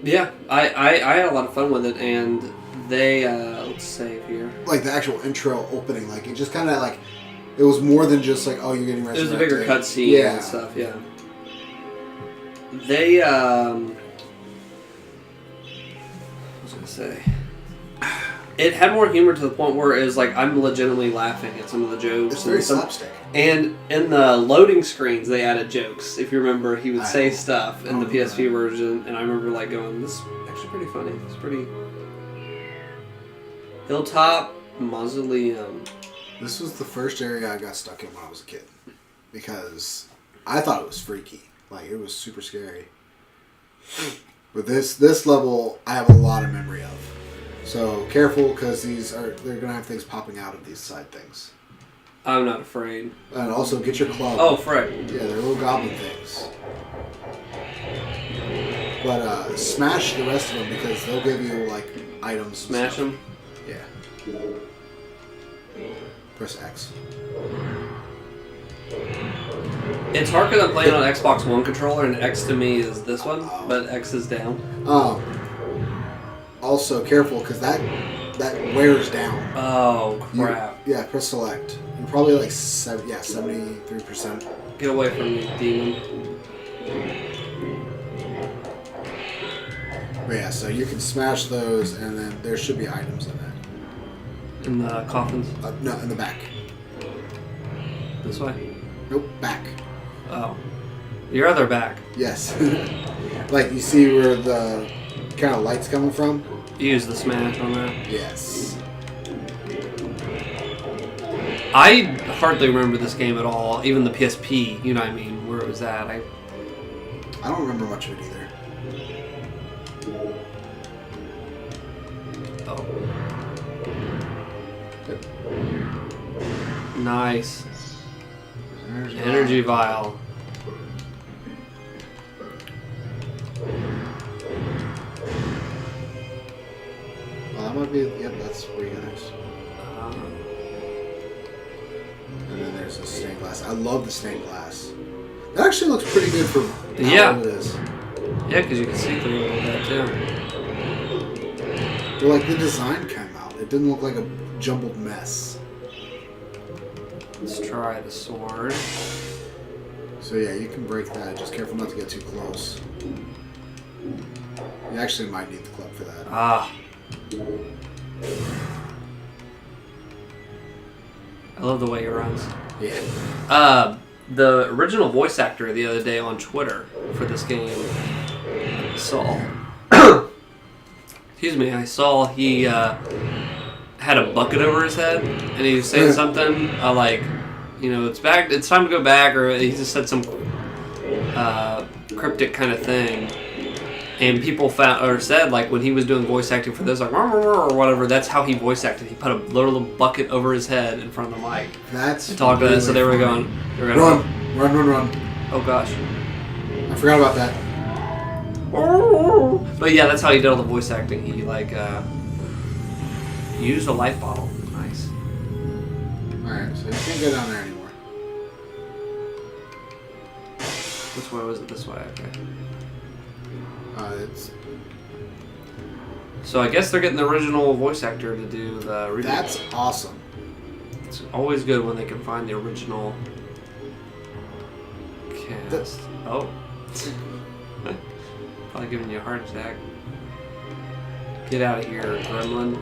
Yeah, I had a lot of fun with it, and they let's save here. Like the actual intro opening, like it just kind of like it was more than just like, oh, you're getting resurrected. It was a bigger cutscene and stuff. Yeah. They, I was gonna say, it had more humor to the point where it was like I'm legitimately laughing at some of the jokes. It's very slapstick. And in the loading screens, they added jokes. If you remember, he would say stuff in the PSP version, and I remember like going, "This is actually pretty funny. It's pretty." Hilltop Mausoleum. This was the first area I got stuck in when I was a kid because I thought it was freaky. Like it was super scary. But this level, I have a lot of memory of. So careful because they're gonna have things popping out of these side things. I'm not afraid. And also get your club. Oh, frick. Yeah, they're little goblin things. But smash the rest of them because they'll give you like items. Smash them? Yeah. Press X. It's hard because I'm playing on Xbox One controller, and X to me is this one, but X is down. Also, careful because that wears down. Oh, crap. Press select. You're probably like 73%. Get away from me, demon. But yeah, so you can smash those, and then there should be items in it. In the coffins? No, in the back. This way? Nope, back. Oh. Your other back. Yes. Like, you see where the kind of light's coming from? You use the smash on that? Yes. I hardly remember this game at all, even the PSP, you know what I mean, where it was at. I don't remember much of it either. Oh. Nice. Energy vial. Well, that might be... Yep, that's where you go next. And then there's the stained glass. I love the stained glass. That actually looks pretty good for how old it is. Yeah, because you can see through it with that too. But like the design came out. It didn't look like a jumbled mess. Let's try the sword. So yeah, you can break that. Just careful not to get too close. You actually might need the club for that. Ah. I love the way he runs. Yeah. The original voice actor the other day on Twitter for this game, Saul. Excuse me, I saw he had a bucket over his head, and he was saying something like, you know, it's time to go back, or he just said some cryptic kind of thing. And people said, like, when he was doing voice acting for this, like, or whatever, that's how he voice acted. He put a little bucket over his head in front of the mic. That's talk really to this, so they were going, run. Oh gosh. I forgot about that. But yeah, that's how he did all the voice acting. He used a life bottle. Nice. Alright, so you can't go down there anymore. Which way was it? This way, okay. So I guess they're getting the original voice actor to do the remake. That's awesome. It's always good when they can find the original cast. Oh. Probably giving you a heart attack. Get out of here, gremlin.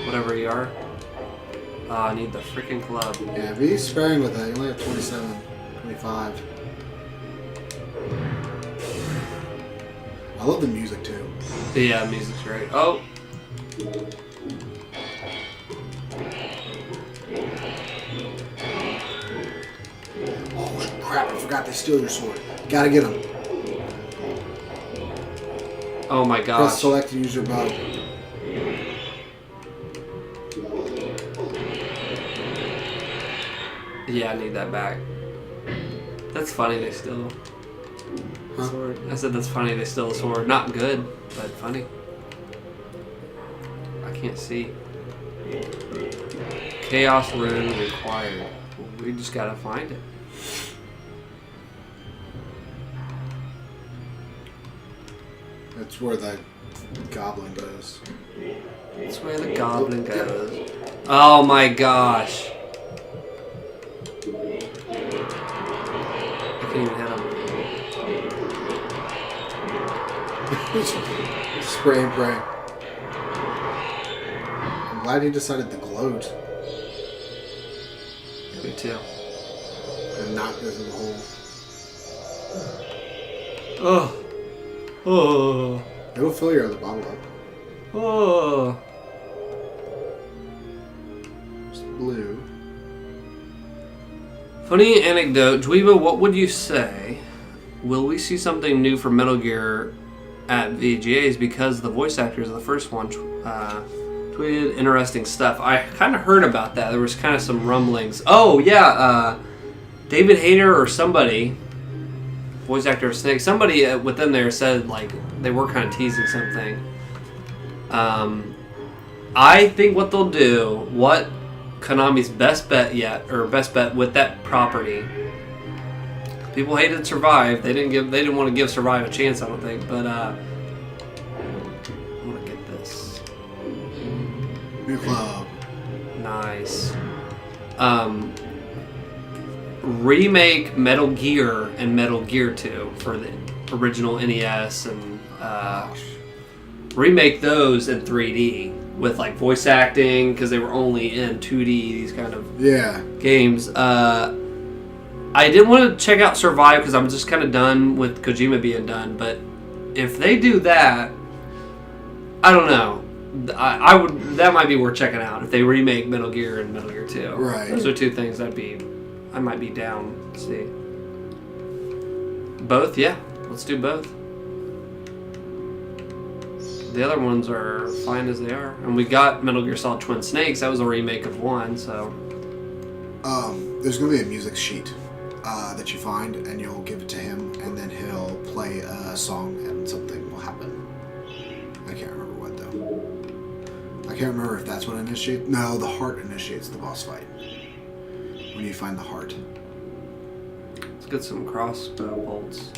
Whatever you are. I need the freaking club. Yeah, be sparing with that. You only have 27, 25. I love the music too. Yeah, music's great. Oh! Oh crap, I forgot they steal your sword. Gotta get them. Oh my gosh. Press select to use your bow. Yeah, I need that back. That's funny they steal the sword. I said that's funny they steal the sword. Not good, but funny. I can't see. Chaos rune required. We just gotta find it. That's where the goblin goes. That's where the goblin goes. Oh my gosh. can't even hit him. Spray and pray. I'm glad he decided to gloat Me too. and not go through the hole. Oh. Oh. It'll fill your other bottle up. Oh. Just blue. Funny anecdote. Dweeba, what would you say? Will we see something new for Metal Gear at VGAs because the voice actors of the first one tweeted interesting stuff? I kind of heard about that. There was kind of some rumblings. Oh, yeah. David Hayter or somebody, voice actor of Snake, somebody within there said like they were kind of teasing something. I think what they'll do, what Konami's best bet with that property. People hated Survive. They didn't want to give Survive a chance, I don't think. But I want to get this. New club. Nice. Remake Metal Gear and Metal Gear 2 for the original NES and remake those in 3D with like voice acting because they were only in 2D, these kind of games. I didn't want to check out Survive because I'm just kind of done with Kojima being done, but if they do that, I don't know. I would. That might be worth checking out if they remake Metal Gear and Metal Gear 2. Right. Those are two things I might be down to see. Both, yeah. Let's do both. The other ones are fine as they are, and we got Metal Gear Solid Twin Snakes. That was a remake of 1, so. There's gonna be a music sheet that you find, and you'll give it to him, and then he'll play a song, and something will happen. I can't remember what though. I can't remember if that's what initiates. No, the heart initiates the boss fight. When you find the heart. Let's get some crossbow bolts.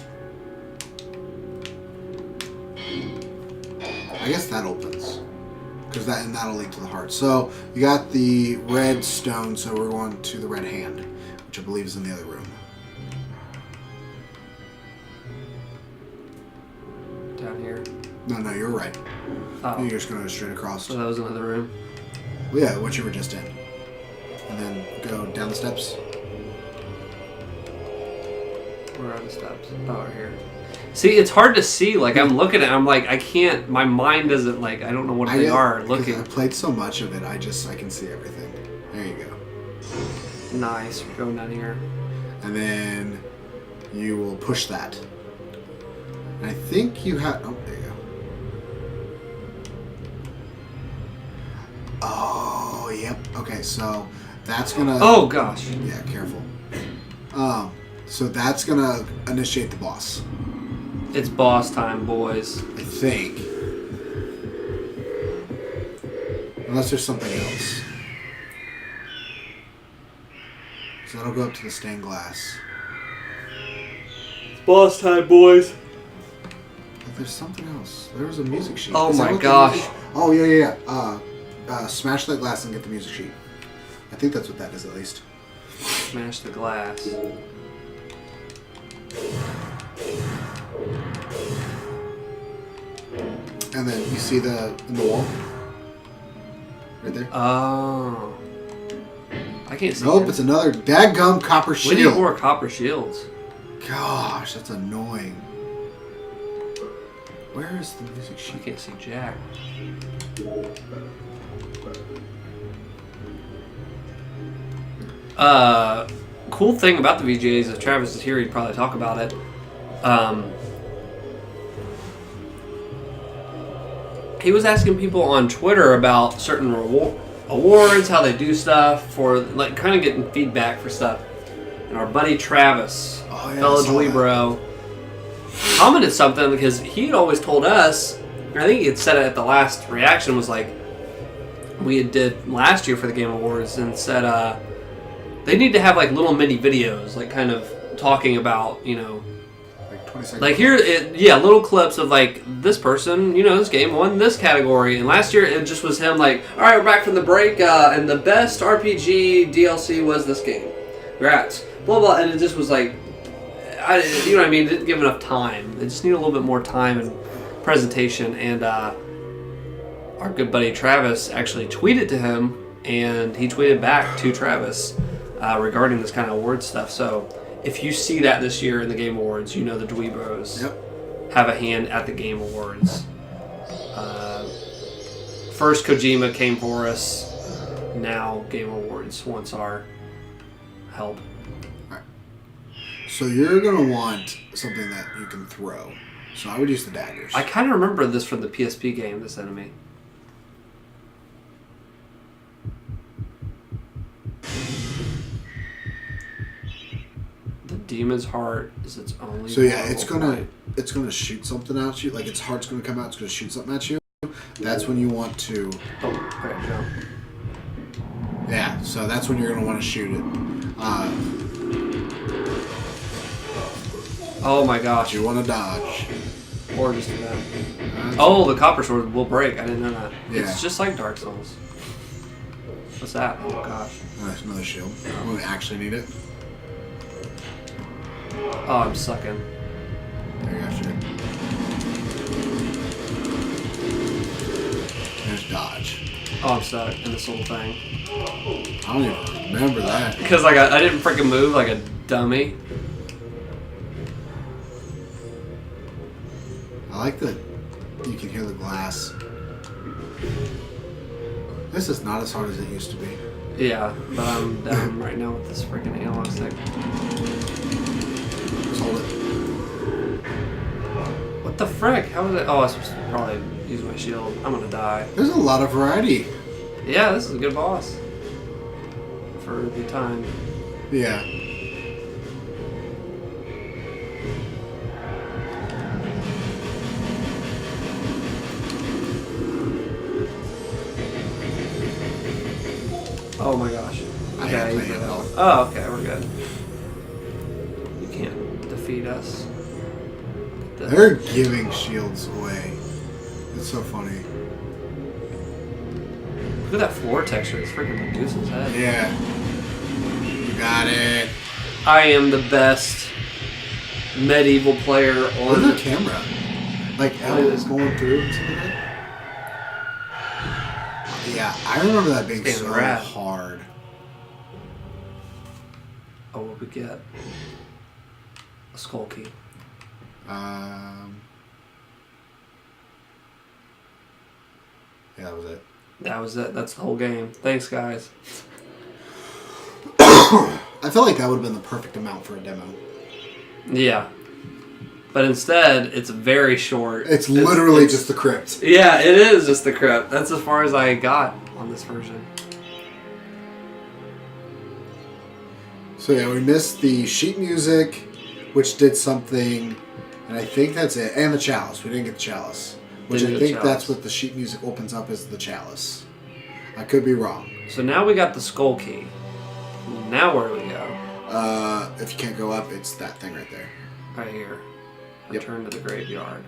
I guess that opens. Because that'll lead to the heart. So you got the red stone, so we're going to the red hand, which I believe is in the other room. Down here. No, you're right. Oh. You're just going to go straight across. So that was another room. Well, yeah, what you were just in. And then go down the steps. Where are the steps? Oh, right here. See, it's hard to see. Like, I'm looking at it, I'm like, I can't, my mind doesn't, like, I don't know what they are looking. I played so much of it, I can see everything. There you go. Nice. We're going down here. And then you will push that. And I think you have, oh, there you go. Oh, yep. Okay, so that's gonna. Oh gosh. Yeah, careful. So that's gonna initiate the boss. It's boss time, boys. I think. Unless there's something else. So that'll go up to the stained glass. It's boss time, boys. But there's something else. There was a music sheet. Oh Is that my what the gosh. music- Oh, yeah. Smash that glass and get the music sheet. I think that's what that is, at least. Smash the glass. And then you see in the wall? Right there? Oh. I can't see Nope, it. it's another dadgum copper We shield. need more copper shields. Gosh, that's annoying. Where is the music I sheet? can't see jack. Cool thing about the VGAs, if Travis is here, he'd probably talk about it. He was asking people on Twitter about certain awards, how they do stuff, for like kind of getting feedback for stuff. And our buddy Travis, fellow Dweebro, commented something because he'd always told us, I think he had said it at the last reaction, was like, we had did last year for the Game Awards, and said they need to have like little mini videos, like kind of talking about, you know, Like 20 seconds. like here, little clips of like this person, you know, this game won this category, and last year it just was him like, all right, we're back from the break, and the best RPG DLC was this game. Congrats, blah blah, and it just was like, you know what I mean? Didn't give enough time. They just need a little bit more time and presentation. And our good buddy Travis actually tweeted to him, and he tweeted back to Travis regarding this kind of award stuff. So if you see that this year in the Game Awards, you know the Dweeb Bros have a hand at the Game Awards. First Kojima came for us. Now Game Awards wants our help. Alright. So you're going to want something that you can throw. So I would use the daggers. I kind of remember this from the PSP game, this enemy. The Demon's Heart is its only... So yeah, it's gonna shoot something at you. Like its heart's gonna come out, it's gonna shoot something at you. That's when you want to... Oh, I gotta jump. Yeah, so that's when you're going to want to shoot it. Oh my gosh. You want to dodge. Or just do that. Oh, the copper sword will break. I didn't know that. Yeah. It's just like Dark Souls. What's that? Oh gosh. That's another shield. When we actually need it. Oh, I'm sucking. There you go, shit. There's dodge. Oh, I'm stuck in this little thing. I don't even remember that. Because I didn't freaking move like a dummy. I like that you can hear the glass. This is not as hard as it used to be. Yeah, but I'm down right now with this freaking analog stick. Just hold it. What the frick? How is it? Oh, I was supposed to probably use my shield. I'm gonna die. There's a lot of variety. Yeah, this is a good boss. For the time. Yeah. Oh my gosh. I have Okay, my he's health. Oh, okay, we're good. You can't defeat us. They're giving shields away. It's so funny. Look at that floor texture. It's freaking Medusa's head. Yeah. You got it. I am the best medieval player Look on at the camera. Like, how it is going through and something like that. Yeah, I remember that being It's so rad. hard. Oh, what we get? A skull key. Yeah, that was it. That was it. That's the whole game. Thanks, guys. I felt like that would have been the perfect amount for a demo. Yeah. But instead, it's very short. It's literally just the crypt. Yeah, it is just the crypt. That's as far as I got on this version. So yeah, we missed the sheet music, which did something, and I think that's it. And the chalice. We didn't get the chalice. Which Didn't I get think chalice. that's what the sheet music opens up as the chalice. I could be wrong. So now we got the skull key. Now where do we go? If you can't go up, it's that thing right there. Right here. Yep. Return to the graveyard.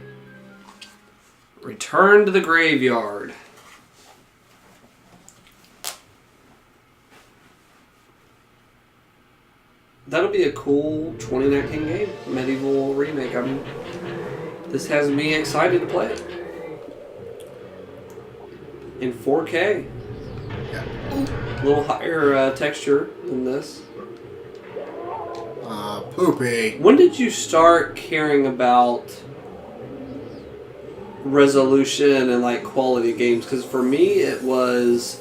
Return to the graveyard. That'll be a cool 2019 game. Medieval remake. This has me excited to play it. In 4K. Yeah. A little higher texture than this. Poopy. When did you start caring about resolution and like quality games? Because for me, it was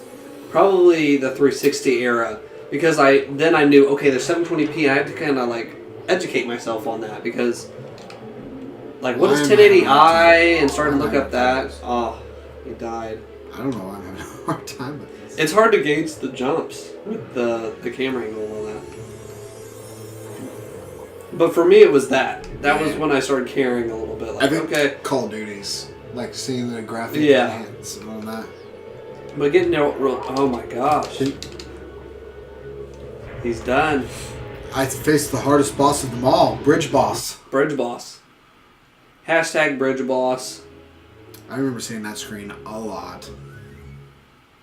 probably the 360 era. Because then I knew, okay, there's 720p, and I had to kind of like educate myself on that. Because like, what is 1080i? And started to look up that. Oh, he died. I don't know why I'm having a hard time with this. It's hard to gauge the jumps with the camera angle on that. But for me, it was that. That was when I started caring a little bit. Like, I think okay. Call of Duty's. Like seeing the graphic enhance and all that. But getting there real... Oh my gosh. He's done. I faced the hardest boss of them all. Bridge boss. Bridge boss. Hashtag bridge boss. I remember seeing that screen a lot.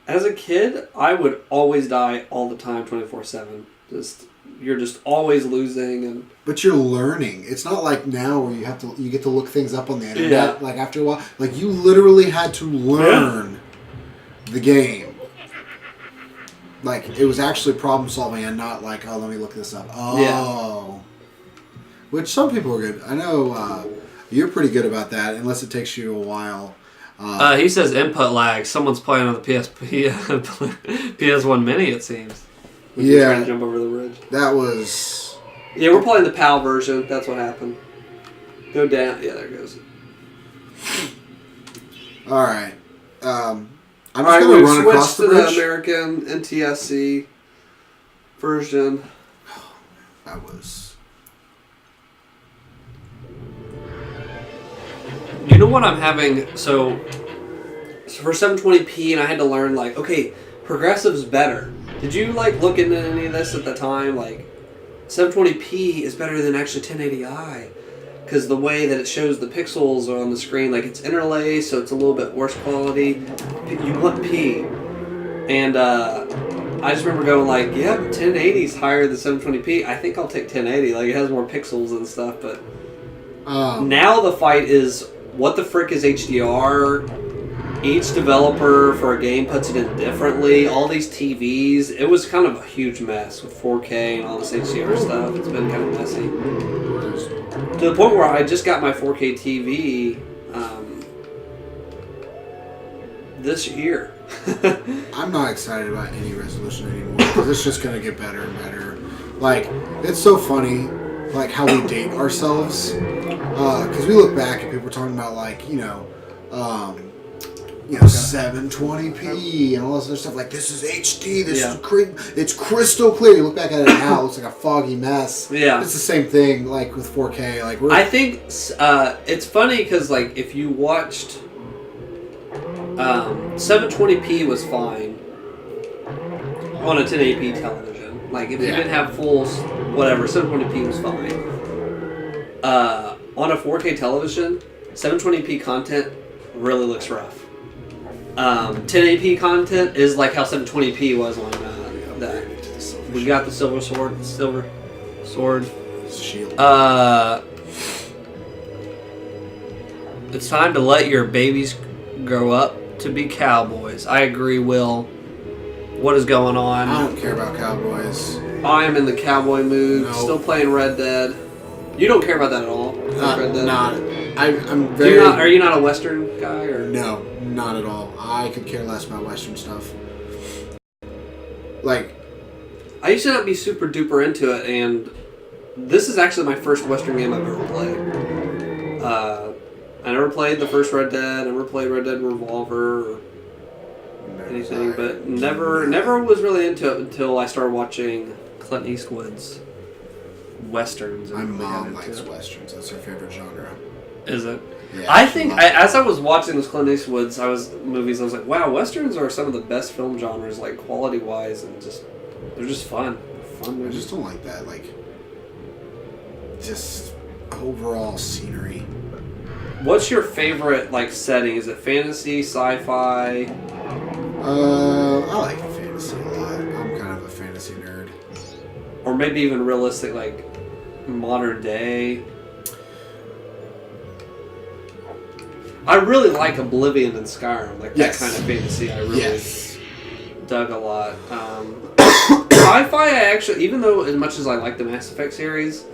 As a kid, I would always die all the time, 24/7. Just you're just always losing. And but you're learning. It's not like now where you get to look things up on the internet. Yeah. Like after a while, like you literally had to learn the game. Like it was actually problem solving and not like, oh, let me look this up. Oh, Yeah. Which some people are good. I know you're pretty good about that, unless it takes you a while. He says input lag. Someone's playing on the PS1 Mini, it seems. We're trying to jump over the ridge. That was... Yeah, we're playing the PAL version. That's what happened. Go down. Yeah, there it goes. Alright. I'm just Alright, going to we've run across switched the to the bridge. American NTSC version. That was... You know what I'm having? So for 720p, and I had to learn, like, okay, progressive's better. Did you, like, look into any of this at the time? Like, 720p is better than actually 1080i. Because the way that it shows the pixels on the screen, like, it's interlaced, so it's a little bit worse quality. You want P. And I just remember going, like, yeah, 1080 is higher than 720p. I think I'll take 1080. Like, it has more pixels and stuff, but... now the fight is, what the frick is HDR? Each developer for a game puts it in differently. All these TVs, it was kind of a huge mess with 4K and all this HDR stuff. It's been kind of messy. To the point where I just got my 4K TV this year. I'm not excited about any resolution anymore because it's just going to get better and better. Like, it's so funny, like, how we date ourselves. Because we look back and people are talking about, like, 720p and all this other stuff. Like, this is HD, it's crystal clear. You look back at it now, it looks like a foggy mess. Yeah. It's the same thing, like, with 4K. Like, I think it's funny because, like, if you watched 720p was fine on a 1080p television. Like, if you didn't have full whatever, 720p was fine. On a 4K television, 720p content really looks rough. 1080p content is like how 720p was on that. We got the silver sword. Shield. It's time to let your babies grow up to be cowboys. I agree, Will. What is going on? I don't care about cowboys. I am in the cowboy mood. No. Still playing Red Dead. You don't care about that at all? Red Dead? I'm very... Are you not a Western guy? Or? No, not at all. I could care less about Western stuff. Like... I used to not be super duper into it, and this is actually my first Western game I've ever played. I never played the first Red Dead, never played Red Dead Revolver or anything, but never was really into it until I started watching Clint Eastwood's Westerns. My mom likes Westerns. That's her favorite genre. Is it? Yeah, I think, as I was watching those Clint Eastwood's movies, I was like, wow, Westerns are some of the best film genres, like, quality-wise, and they're just fun. They're fun movies. I just don't like that, like, just overall scenery. What's your favorite, like, setting? Is it fantasy, sci-fi? I like fantasy a lot. I'm kind of a fantasy nerd. Or maybe even realistic, like, modern day? I really like Oblivion and Skyrim. Like, that kind of fantasy I really dug a lot. Sci-fi, I actually, even though as much as I like the Mass Effect series...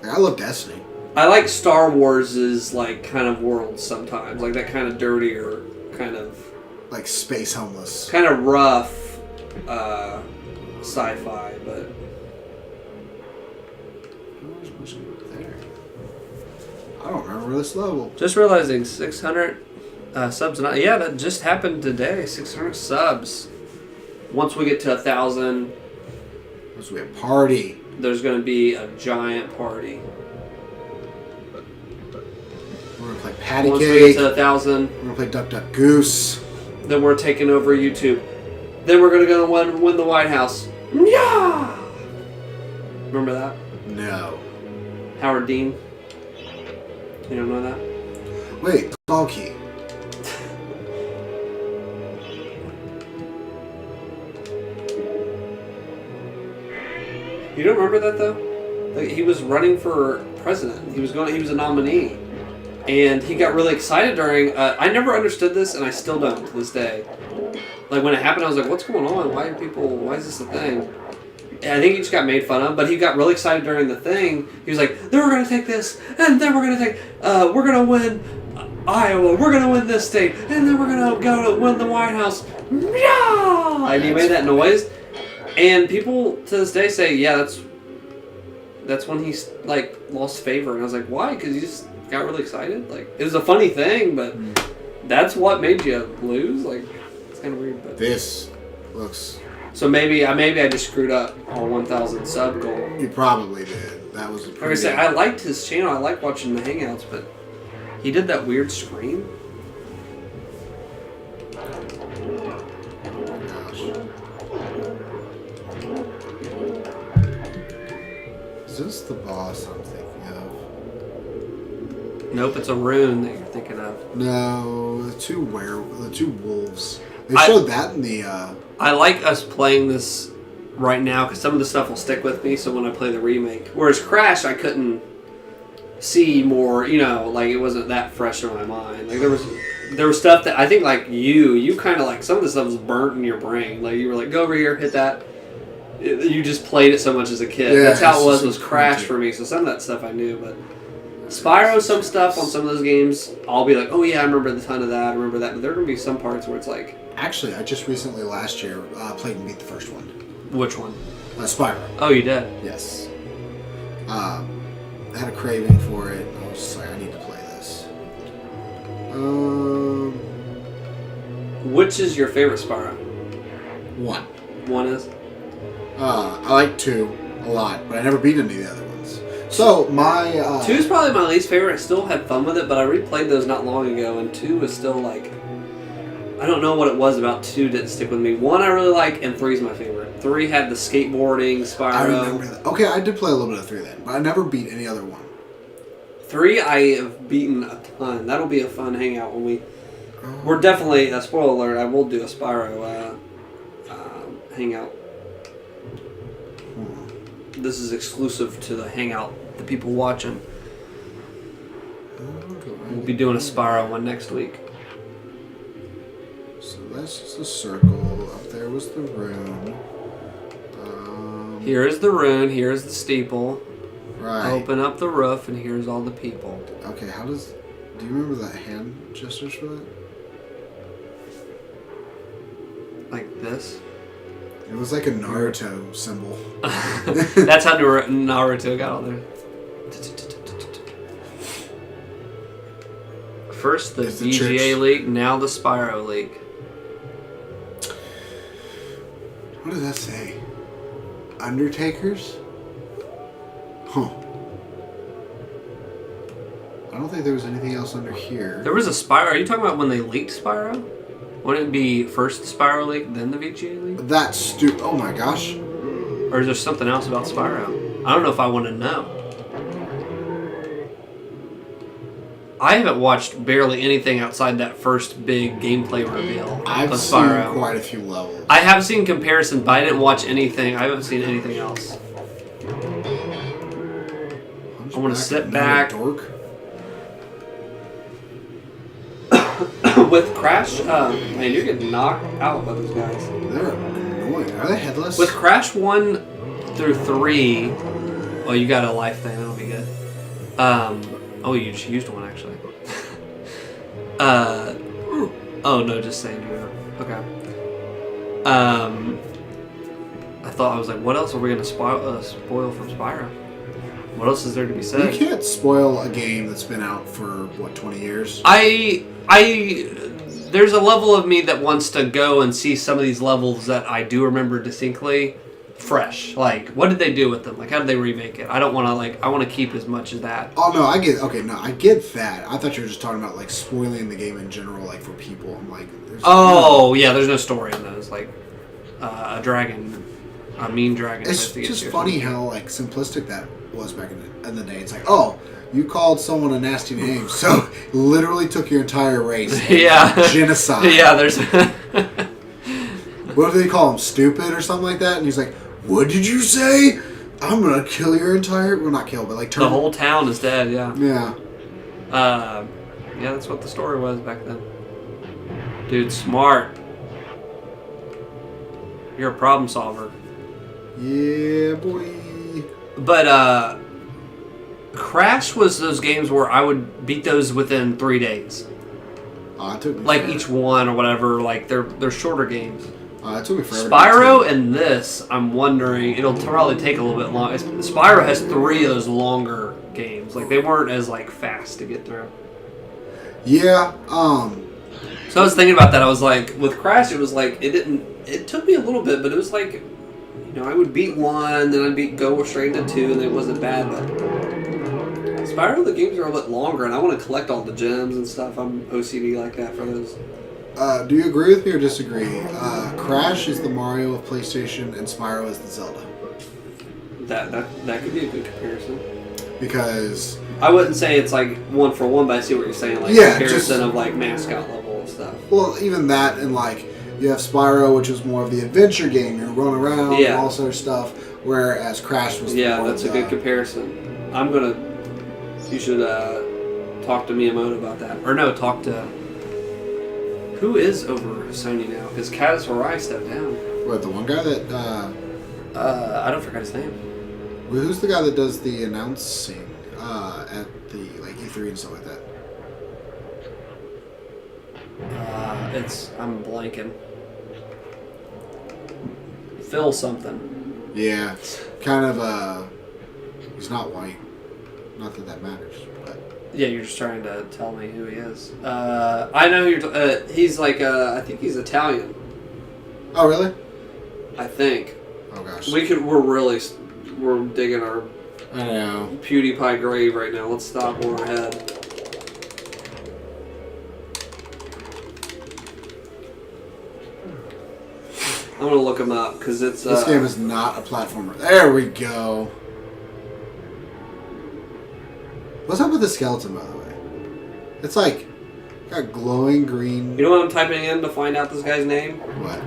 I love Destiny. I like Star Wars' like kind of world sometimes, like that kind of dirtier, kind of like space homeless, kind of rough sci-fi. But I don't remember this level. Just realizing 600 subs. Yeah, that just happened today. 600 subs. Once we get to 1,000, once we have party, there's going to be a giant party. We're gonna play patty Once cake. we get to 1,000, we're gonna play Duck Duck Goose. Then we're taking over YouTube. Then we're gonna go win the White House. Yeah. Remember that? No. Howard Dean. You don't know that? Wait, Donkey. You You don't remember that though? Like, he was running for president. He was a nominee, and he got really excited during. I never understood this, and I still don't to this day. Like when it happened, I was like, "What's going on? Why is this a thing?" And I think he just got made fun of, but he got really excited during the thing. He was like, "Then we're gonna take this, and then we're gonna win Iowa. We're gonna win this state, and then we're gonna go to win the White House." Yeah! And he made that noise, and people to this day say, "Yeah, that's when he like lost favor." And I was like, "Why?" Because he just got really excited. Like it was a funny thing, but that's what made you lose. Like it's kind of weird. But this looks. So maybe I just screwed up our 1,000 sub goal. You probably did. That was a pretty. Like I said, I liked his channel. I like watching the Hangouts, but he did that weird scream. Is this the boss I'm thinking of? Nope, it's a rune that you're thinking of. No, the two wolves. They showed that in the. I like us playing this right now because some of the stuff will stick with me. So when I play the remake, whereas Crash, I couldn't see more. Like it wasn't that fresh in my mind. Like there was stuff that I think like you kind of like some of the stuff was burnt in your brain. Like you were like, go over here, hit that. You just played it so much as a kid. Yeah, that's how it was Crash for me. So some of that stuff I knew, but Spyro, some stuff on some of those games, I'll be like, oh yeah, I remember the ton of that. I remember that. But there are gonna be some parts where it's like. Actually, I just recently last year played and beat the first one. Which one? Spyro. Oh, you did? Yes. I had a craving for it. I was just like, I need to play this. Which is your favorite Spyro? One. One is? I like 2 a lot, but I never beat any of the other ones. So, my... 2 is probably my least favorite. I still had fun with it, but I replayed those not long ago, and 2 is still like... I don't know what it was about 2 didn't stick with me. 1 I really like, and 3 is my favorite. 3 had the skateboarding, Spyro. I remember that. Okay, I did play a little bit of 3 then, but I never beat any other one. 3 I have beaten a ton. That'll be a fun hangout when we... We're definitely... spoiler alert, I will do a Spyro hangout. This is exclusive to the hangout, the people watching. We'll be doing a Spyro one next week. So that's just a circle. Up there was the rune. Here's the rune. Here's the steeple. Right. Open up the roof, and here's all the people. Okay, how does... Do you remember the hand gestures for that? Like this? It was like a Naruto symbol. That's how Naruto got on there. First the VGA leak, now the Spyro leak. What does that say? Undertakers? Huh. I don't think there was anything else under here. There was a Spyro. Are you talking about when they leaked Spyro? Wouldn't it be first the Spyro leak, then the VGA leak? That's stupid. Oh my gosh. Or is there something else about Spyro? I don't know if I want to know. I haven't watched barely anything outside that first big gameplay reveal I've of seen Spyro. quite a few levels. I have seen comparisons, but I didn't watch anything. I haven't seen anything else. I want to sit back. Dork. With Crash, man, you're getting knocked out by those guys. They're annoying. Are they headless? With Crash 1 through 3, well, you got a life thing. That'll be good. Oh, you just used one, actually. Oh, no, just saying. Okay. I thought, I was like, what else are we going to spoil from Spyro? What else is there to be said? You can't spoil a game that's been out for, what, 20 years? There's a level of me that wants to go and see some of these levels that I do remember distinctly fresh. Like, what did they do with them? Like, how did they remake it? I don't want to, I want to keep as much of that. Oh, no, I get that. I thought you were just talking about, spoiling the game in general, for people. I'm like, yeah, there's no story in those. Like, a mean dragon. It's just funny how, simplistic that was back in the day. It's like, oh, you called someone a nasty name, so literally took your entire race. Yeah. Genocide. Yeah, there's... What do they call him? Stupid or something like that? And he's like, what did you say? I'm gonna kill your entire... Well, not kill, but like turn... The whole town is dead, yeah. Yeah. Yeah, that's what the story was back then. Dude, smart. You're a problem solver. Yeah, boy. But, Crash was those games where I would beat those within 3 days. It took me Like forever. each one or whatever, like they're shorter games. It took me forever. Spyro and this, I'm wondering, it'll probably take a little bit long. Spyro has 3 of those longer games. Like, they weren't as, like, fast to get through. Yeah, So I was thinking about that. I was like, with Crash, it was like, it took me a little bit, but it was like, you know, I would beat 1, then I'd go straight into 2, and it wasn't bad, but Spyro, the games are a bit longer, and I want to collect all the gems and stuff. I'm OCD like that for those. do you agree with me or disagree? Crash is the Mario of PlayStation, and Spyro is the Zelda. That could be a good comparison. Because... I wouldn't say it's like 1 for 1, but I see what you're saying. Like, yeah, comparison of like mascot level and stuff. Well, even that, and like, you have Spyro, which was more of the adventure game. You run around and all sort of stuff, whereas Crash was that's a good comparison. You should talk to Miyamoto about that. Or no, talk to... Who is over Sony now? Because Kaz Hirai stepped down. What, the one guy that... I don't forget his name. Who's the guy that does the announcing at the like E3 and stuff like that? I'm blanking. Phil something. Yeah, kind of. He's not white. Not that matters, but yeah, you're just trying to tell me who he is. I know you're. He's like. I think he's Italian. Oh really? I think. Oh gosh. We're digging our I know. PewDiePie grave right now. Let's stop while we're ahead. I'm gonna look him up because it's. This game is not a platformer. There we go. What's up with the skeleton, by the way? It's like got glowing green. You know what I'm typing in to find out this guy's name? What?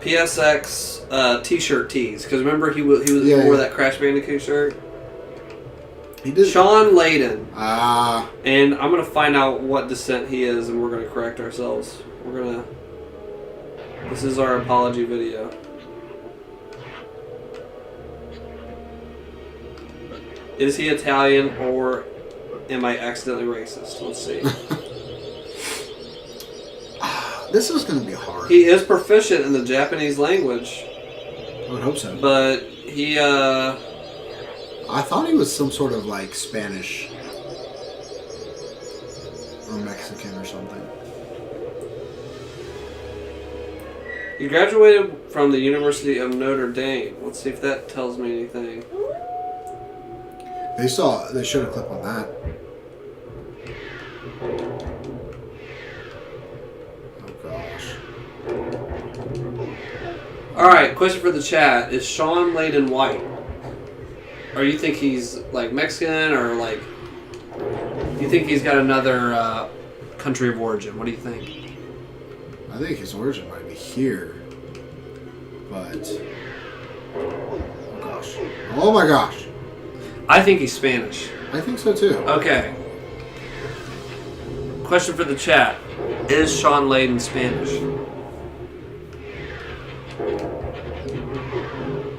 PSX T-shirt tees. Because remember he wore that Crash Bandicoot shirt. He did. Sean Layden. Ah. And I'm gonna find out what descent he is, and we're gonna correct ourselves. This is our apology video. Is he Italian or am I accidentally racist? Let's see. This is going to be hard. He is proficient in the Japanese language. I would hope so. But he, I thought he was some sort of like Spanish or Mexican or something. He graduated from the University of Notre Dame. Let's see if that tells me anything. They showed a clip on that. Oh gosh. Alright, question for the chat. Is Sean Layden white? Or you think he's like Mexican or like... You think he's got another country of origin? What do you think? I think his origin might be here. But... Oh gosh. Oh my gosh. I think he's Spanish. I think so too. Okay. Question for the chat. Is Sean Layden Spanish?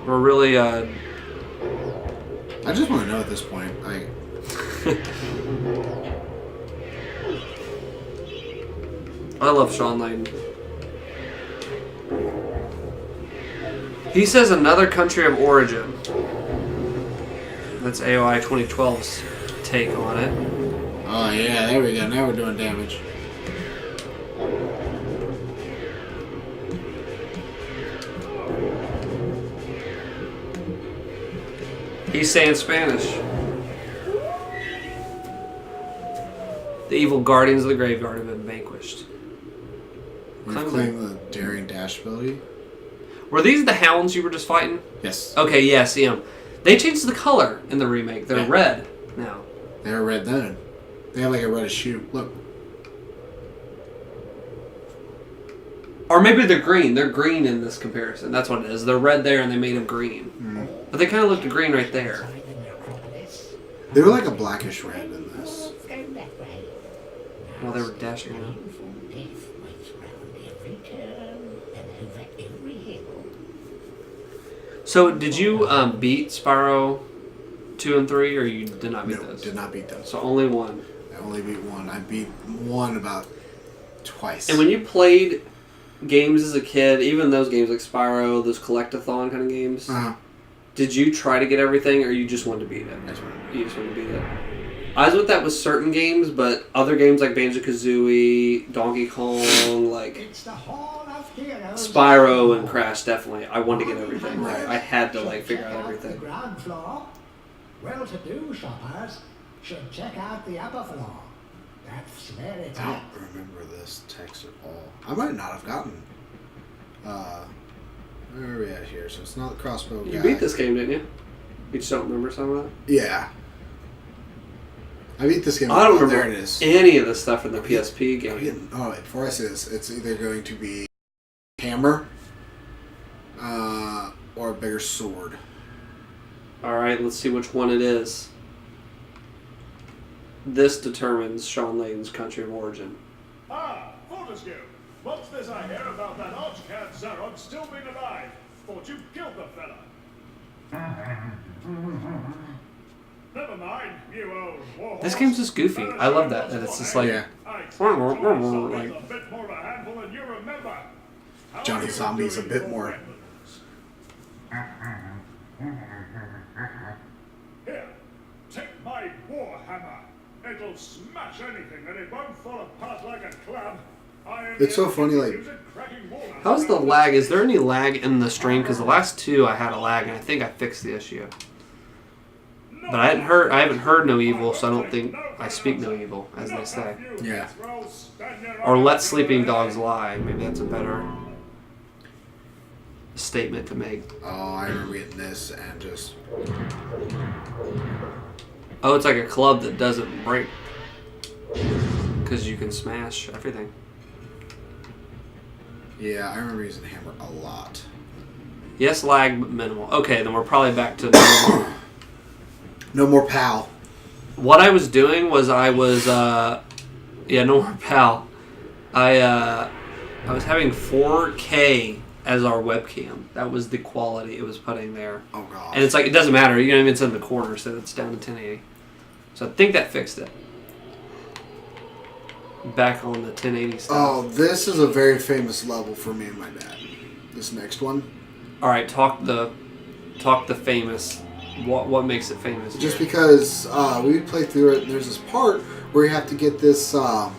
We're really, I just want to know at this point. I love Sean Layden. He says another country of origin. That's AOI 2012's take on it. Oh yeah, there we go. Now we're doing damage. He's saying Spanish. The evil guardians of the graveyard have been vanquished. We've claimed the daring dash ability. Were these the hounds you were just fighting? Yes. Okay, yeah, see them. They changed the color in the remake. They're red now. They were red then. They have like a reddish hue. Look. Or maybe they're green. They're green in this comparison. That's what it is. They're red there and they made them green. Mm. But they kind of looked green right there. Inside the necropolis. They were like a blackish red in this. Go that way. Well, they were dashing around. Painful death waits round every turn and over every hill. So, did you beat Spyro 2 and 3, or you did not beat No, those? did not beat those. So only one. I only beat one. I beat one about twice. And when you played games as a kid, even those games like Spyro, those collectathon kind of games, did you try to get everything, or you just wanted to beat it? You just wanted to beat it. I was with that with certain games, but other games like Banjo-Kazooie, Donkey Kong, like It's the Hall of Heroes. Spyro and Crash, definitely. I wanted to get everything. Right. I had to like figure Check out The everything. ground floor. Well-to-do shoppers should check out the upper floor. That's where it's I at. don't remember this text at all. I might not have gotten. Where are we at here? So it's not the crossbow guy. You beat this game, didn't you? You just don't remember some of that? Yeah. I beat this game. I don't remember There it is. any of the stuff in the PSP game. Oh, wait, before I say this, it's either going to be hammer or a bigger sword. Alright, let's see which one it is. This determines Sean Layton's country of origin. Ah, Fortescue! What's this I hear about that arch-cat Zarok still being alive? Thought you killed the fella. Never mind, you old warhorse. This game's just goofy. I love that. And it's just like... Yeah. I expect Johnny Zombie's like- a bit more of a handful than you remember. How Johnny are you Zombie's a doing bit for more. weapons? Here, take my warhammer. It'll smash anything and it won't fall apart like a club. It's so funny, like- How's the lag? Is there any lag in the stream? Because the last two I had a lag, and I think I fixed the issue. But I haven't heard No Evil, so I don't think I speak No Evil, as they say. Yeah. Or Let Sleeping Dogs Lie. Maybe that's a better statement to make. Oh, I remember getting this and just... Oh, it's like a club that doesn't break. Because you can smash everything. Yeah, I remember using the hammer a lot. Yes, lag, but minimal. Okay, then we're probably back to normal. No more PAL. What I was doing was no more PAL. I was having 4K as our webcam. That was the quality it was putting there. Oh, God. And it's like, it doesn't matter. You know, it's in the corner, so it's down to 1080. So I think that fixed it. Back on the 1080 stuff. Oh, this is a very famous level for me and my dad. This next one. All right, talk the famous. What makes it famous? Just because we play through it, and there's this part where you have to get this. I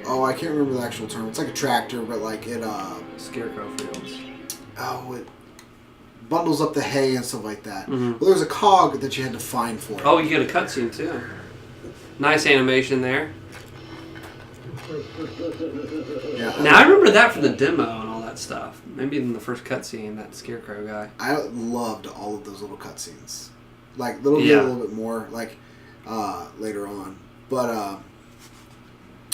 can't remember the actual term. It's like a tractor, but like it. Scarecrow fields. Oh, it bundles up the hay and stuff like that. Mm-hmm. Well, there was a cog that you had to find for it. Oh, you get a cutscene too. Nice animation there. Yeah. Now I remember that from the demo and all that stuff. Maybe in the first cutscene, that Scarecrow guy. I loved all of those little cutscenes. Like, little Yeah. bit, a little bit more, like, later on. But,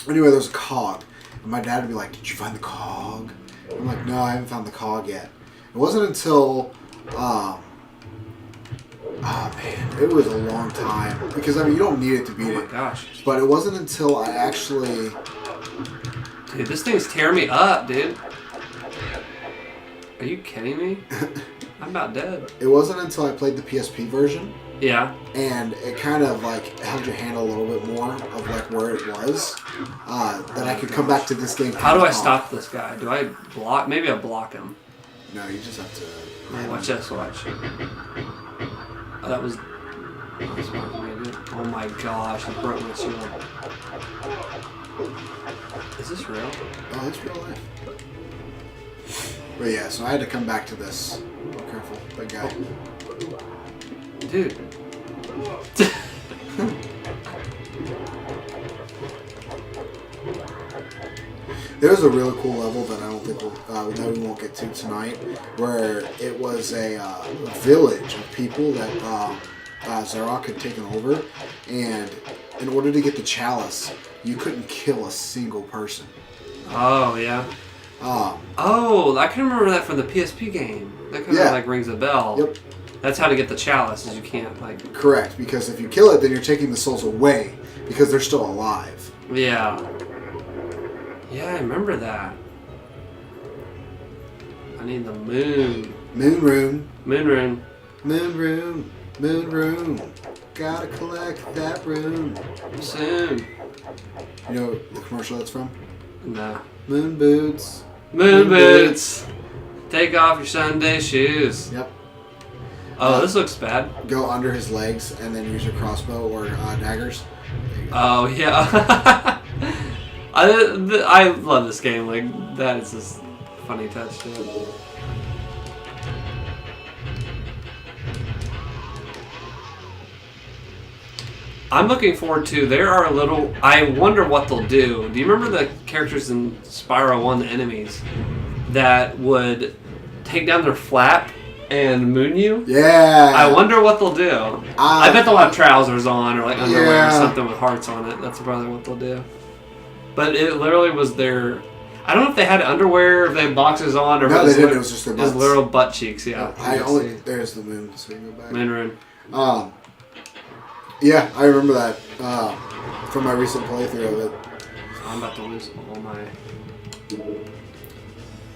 anyway, there's a cog. And my dad would be like, "Did you find the cog?" I'm like, "No, I haven't found the cog yet." It wasn't until, man, it was a long time. Because, I mean, you don't need it to beat Oh my it. gosh. But it wasn't until I actually... Dude, this thing's tearing me up, dude. Are you kidding me? I'm about dead. It wasn't until I played the PSP version. Yeah. And it kind of like held your hand a little bit more of like where it was, that I could come back to this game. How do I stop this guy? Do I block? Maybe I block him. No, you just have to. Hey, watch this, watch. Oh, that was... That's what I made it. Oh my gosh, I broke my shield. Is this real? Oh, that's real life. But yeah, so I had to come back to this. Oh, careful, big guy. Dude. There's a really cool level that I don't think that we won't get to tonight, where it was a village of people that Zarok had taken over, and in order to get the chalice, you couldn't kill a single person. Oh, yeah. Oh, I can remember that from the PSP game. That kind of like rings a bell. Yep. That's how to get the chalice, is you can't, like... Correct, because if you kill it, then you're taking the souls away, because they're still alive. Yeah. Yeah, I remember that. I need the moon. Moon room. Moon rune. Moon room. Moon room. Gotta collect that room. Soon. You know the commercial that's from? Nah. Moon boots. Moon boots. Take off your Sunday shoes. Yep. Oh, this looks bad. Go under his legs and then use your crossbow or daggers. Oh, yeah. I love this game. Like, that is just funny touch to it. I'm looking forward to, there are little, I wonder what they'll do. Do you remember the characters in Spyro 1, the enemies, that would take down their flap and moon you? Yeah. I wonder what they'll do. I bet they'll have trousers on or like underwear or something with hearts on it. That's probably what they'll do. But it literally was their, I don't know if they had underwear, if they had boxes on, or no, they didn't. It was just their butts. His literal butt cheeks, yeah. There's the moon, so you go back. Moon rune. Yeah, I remember that from my recent playthrough of it. I'm about to lose all my...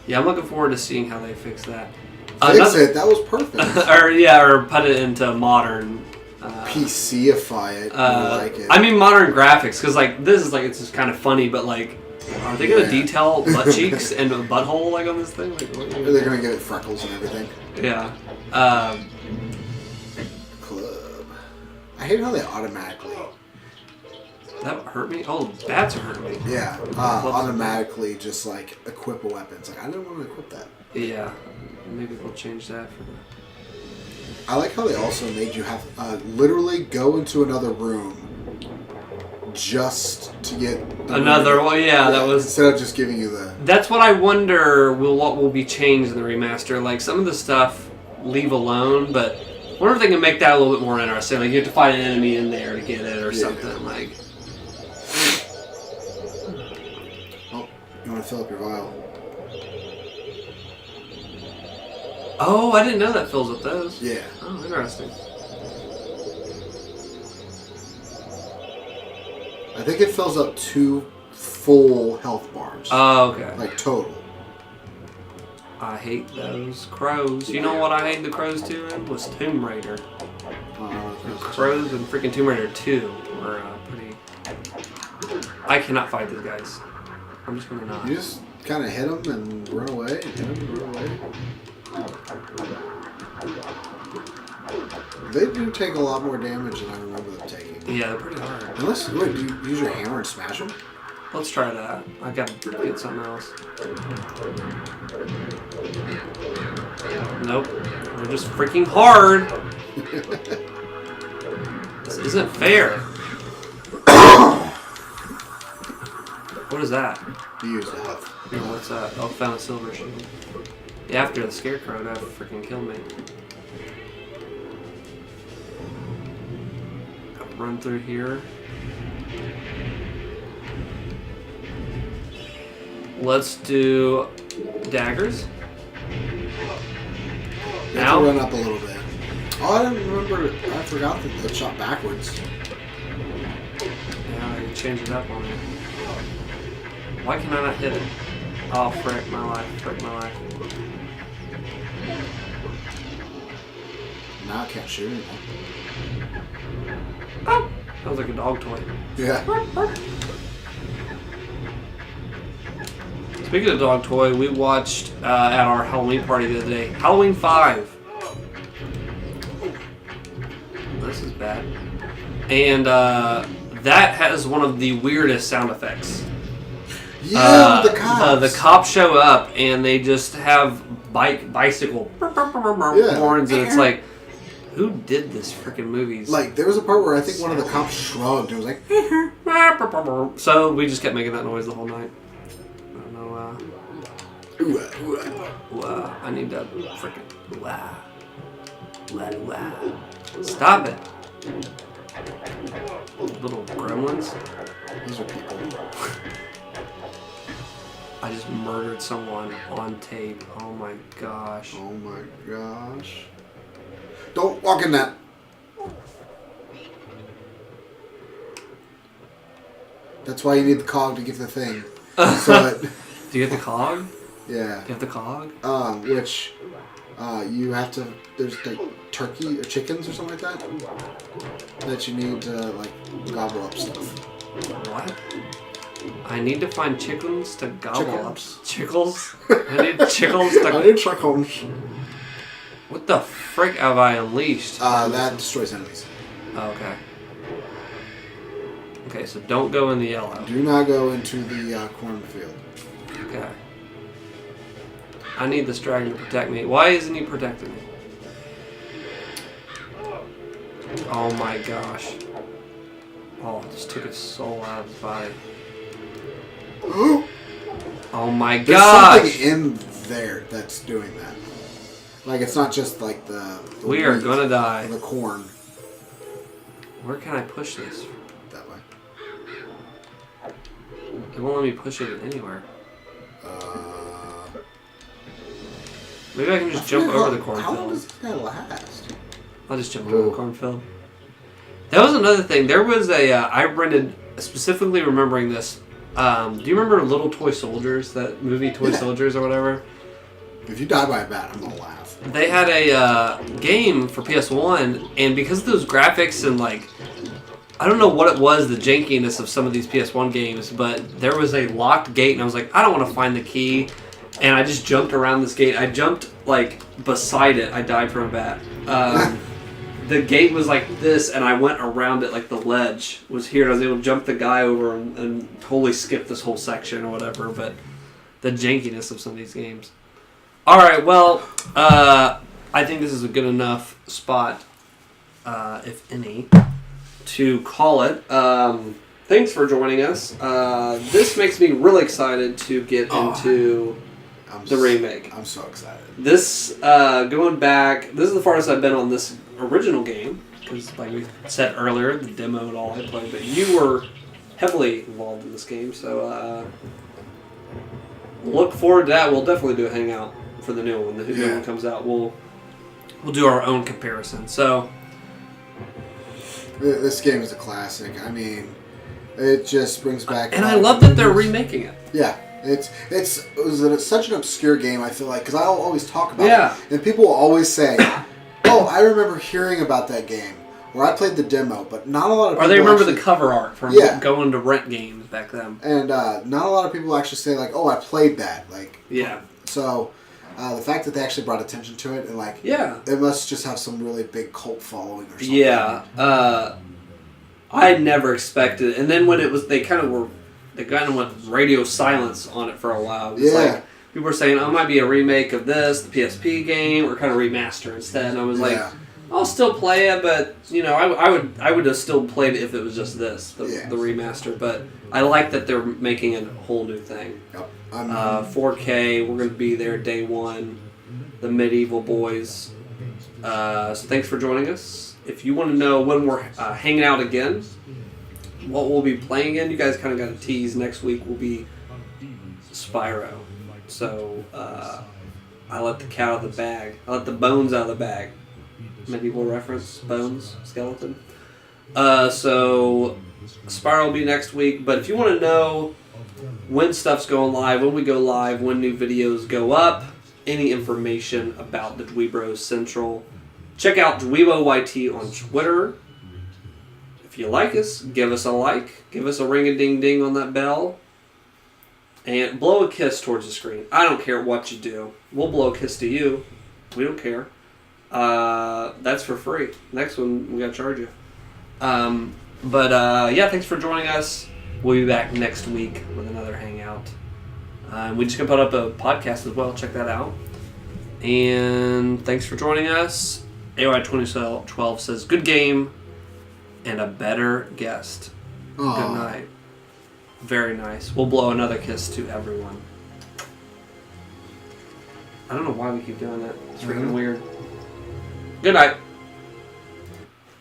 Yeah, I'm looking forward to seeing how they fix that. Fix it? That was perfect. or put it into modern... PC-ify it. I like it. I mean modern graphics, because like, this is like, it's just kind of funny, but like, are they going to detail butt cheeks and a butthole like on this thing? Like, are they going to give it freckles and everything? Yeah. I hate how they automatically... That hurt me? Oh, bats are hurting me. Yeah, automatically just like equip a weapon. It's like, I didn't want to equip that. Yeah, maybe we'll change that for the... I like how they also made you have literally go into another room just to get... Another one, yeah, that was... Instead of just giving you the... That's what I wonder what will be changed in the remaster. Like, some of the stuff leave alone, but... I wonder if they can make that a little bit more interesting. Like, you have to fight an enemy in there to get it or something. Like, oh, you want to fill up your vial? oh, I didn't know that fills up those. Yeah. Oh, interesting. I think it fills up 2 full health bars. Oh, okay. Like total. I hate those crows. You know what I hate the crows too in? Was Tomb Raider. The crows in freaking Tomb Raider 2 were pretty... I cannot fight these guys. I'm just gonna not. You just kind of hit them and run away, and hit them and run away. They do take a lot more damage than I remember them taking. Yeah, they're pretty hard. Unless, wait, do you use your hammer and smash them? Let's try that. I gotta get something else. Nope. They're just freaking hard. This isn't fair. What is that? You use that. Oh, what's that? Oh, found a silver shield. Yeah, after the scarecrow, that freaking killed me. Run through here. Let's do daggers. You have to run up a little bit. Oh, I didn't remember. I forgot that they shot backwards. Yeah, I can change it up on it. Why can I not hit it? Oh, frick my life. Frick my life. Now I can't shoot anything. Oh! That was like a dog toy. Yeah. Speaking of dog toy, we watched at our Halloween party the other day, Halloween 5. This is bad. And that has one of the weirdest sound effects. Yeah, the cops. The cops show up and they just have bicycle horns, and it's like, who did this freaking movies? Like, there was a part where I think one of the cops shrugged and was like, so we just kept making that noise the whole night. I don't know. I need to freaking stop it, little gremlins. These are people. I just murdered someone on tape. Oh my gosh. Oh my gosh. Don't walk in that. That's why you need the cog to get the thing. So Do you get the cog? Yeah. Do you have the cog? Which you have to. There's like turkey or chickens or something like that you need to like gobble up stuff. What? I need to find chickens to gobble up. Chickens. Chickles? I need chickles to. I need chickens. What the frick have I unleashed? That destroys enemies. Oh, okay. Okay, so don't go in the yellow. Do not go into the cornfield. Okay. I need this dragon to protect me. Why isn't he protecting me? Oh my gosh. Oh, it just took his soul out of his body. Oh my There's gosh! something in there that's doing that. Like, it's not just like the We are wheat, gonna die. the corn. Where can I push this? That way. It won't let me push it anywhere. Maybe I can just jump over the cornfield. How long does that last? I'll just jump over the cornfield. That was another thing. There was a... I rented... Specifically remembering this. Do you remember Little Toy Soldiers? That movie Toy Soldiers or whatever? If you die by a bat, I'm going to laugh. They had a game for PS1, and because of those graphics and like... I don't know what it was, the jankiness of some of these PS1 games, but there was a locked gate, and I was like, I don't want to find the key. And I just jumped around this gate. I jumped, like, beside it. I died from a bat. The gate was like this, and I went around it like the ledge was here. And I was able to jump the guy over and totally skip this whole section or whatever. But the jankiness of some of these games. All right, well, I think this is a good enough spot, if any, to call it. Thanks for joining us. This makes me really excited to get into the remake. I'm so excited. This, going back, this is the farthest I've been on this original game. Because, like we said earlier, the demo and all I played. But you were heavily involved in this game, so look forward to that. We'll definitely do a hangout for the new one. The new one comes out. We'll do our own comparison. So this game is a classic. I mean, it just brings back. And I love that they're remaking it. Yeah. It was such an obscure game, I feel like, because I'll always talk about it. And people will always say, oh, I remember hearing about that game, or I played the demo, but not a lot of people. Or they remember the cover art from going to rent games back then. And not a lot of people actually say, like, oh, I played that. Like, yeah. So the fact that they actually brought attention to it, and, like, it must just have some really big cult following or something. Yeah. I never expected it. And then when it was, they kind of went radio silence on it for a while. It was like, people were saying, oh, it might be a remake of this, the PSP game, or kind of remaster instead. And I was like, I'll still play it, but, you know, I would have still played it if it was just this, the remaster. But I like that they're making a whole new thing. Yep. 4K, we're going to be there day one. The Medieval boys. So thanks for joining us. If you want to know when we're hanging out again, what we'll be playing in, you guys kind of got a tease. Next week will be Spyro. So I let the cat out of the bag. I let the bones out of the bag. Medieval reference, bones, skeleton. So Spyro will be next week. But if you want to know when stuff's going live, when we go live, when new videos go up, any information about the Dweebros Central, check out DweeboYT on Twitter. If you like us, give us a like. Give us a ring-a-ding-ding on that bell. And blow a kiss towards the screen. I don't care what you do. We'll blow a kiss to you. We don't care. That's for free. Next one, we gotta charge you. Yeah, thanks for joining us. We'll be back next week with another hangout. We just gonna put up a podcast as well. Check that out. And thanks for joining us. AOI 2012 says, good game and a better guest. Aww. Good night. Very nice. We'll blow another kiss to everyone. I don't know why we keep doing that. It's freaking weird. Good night.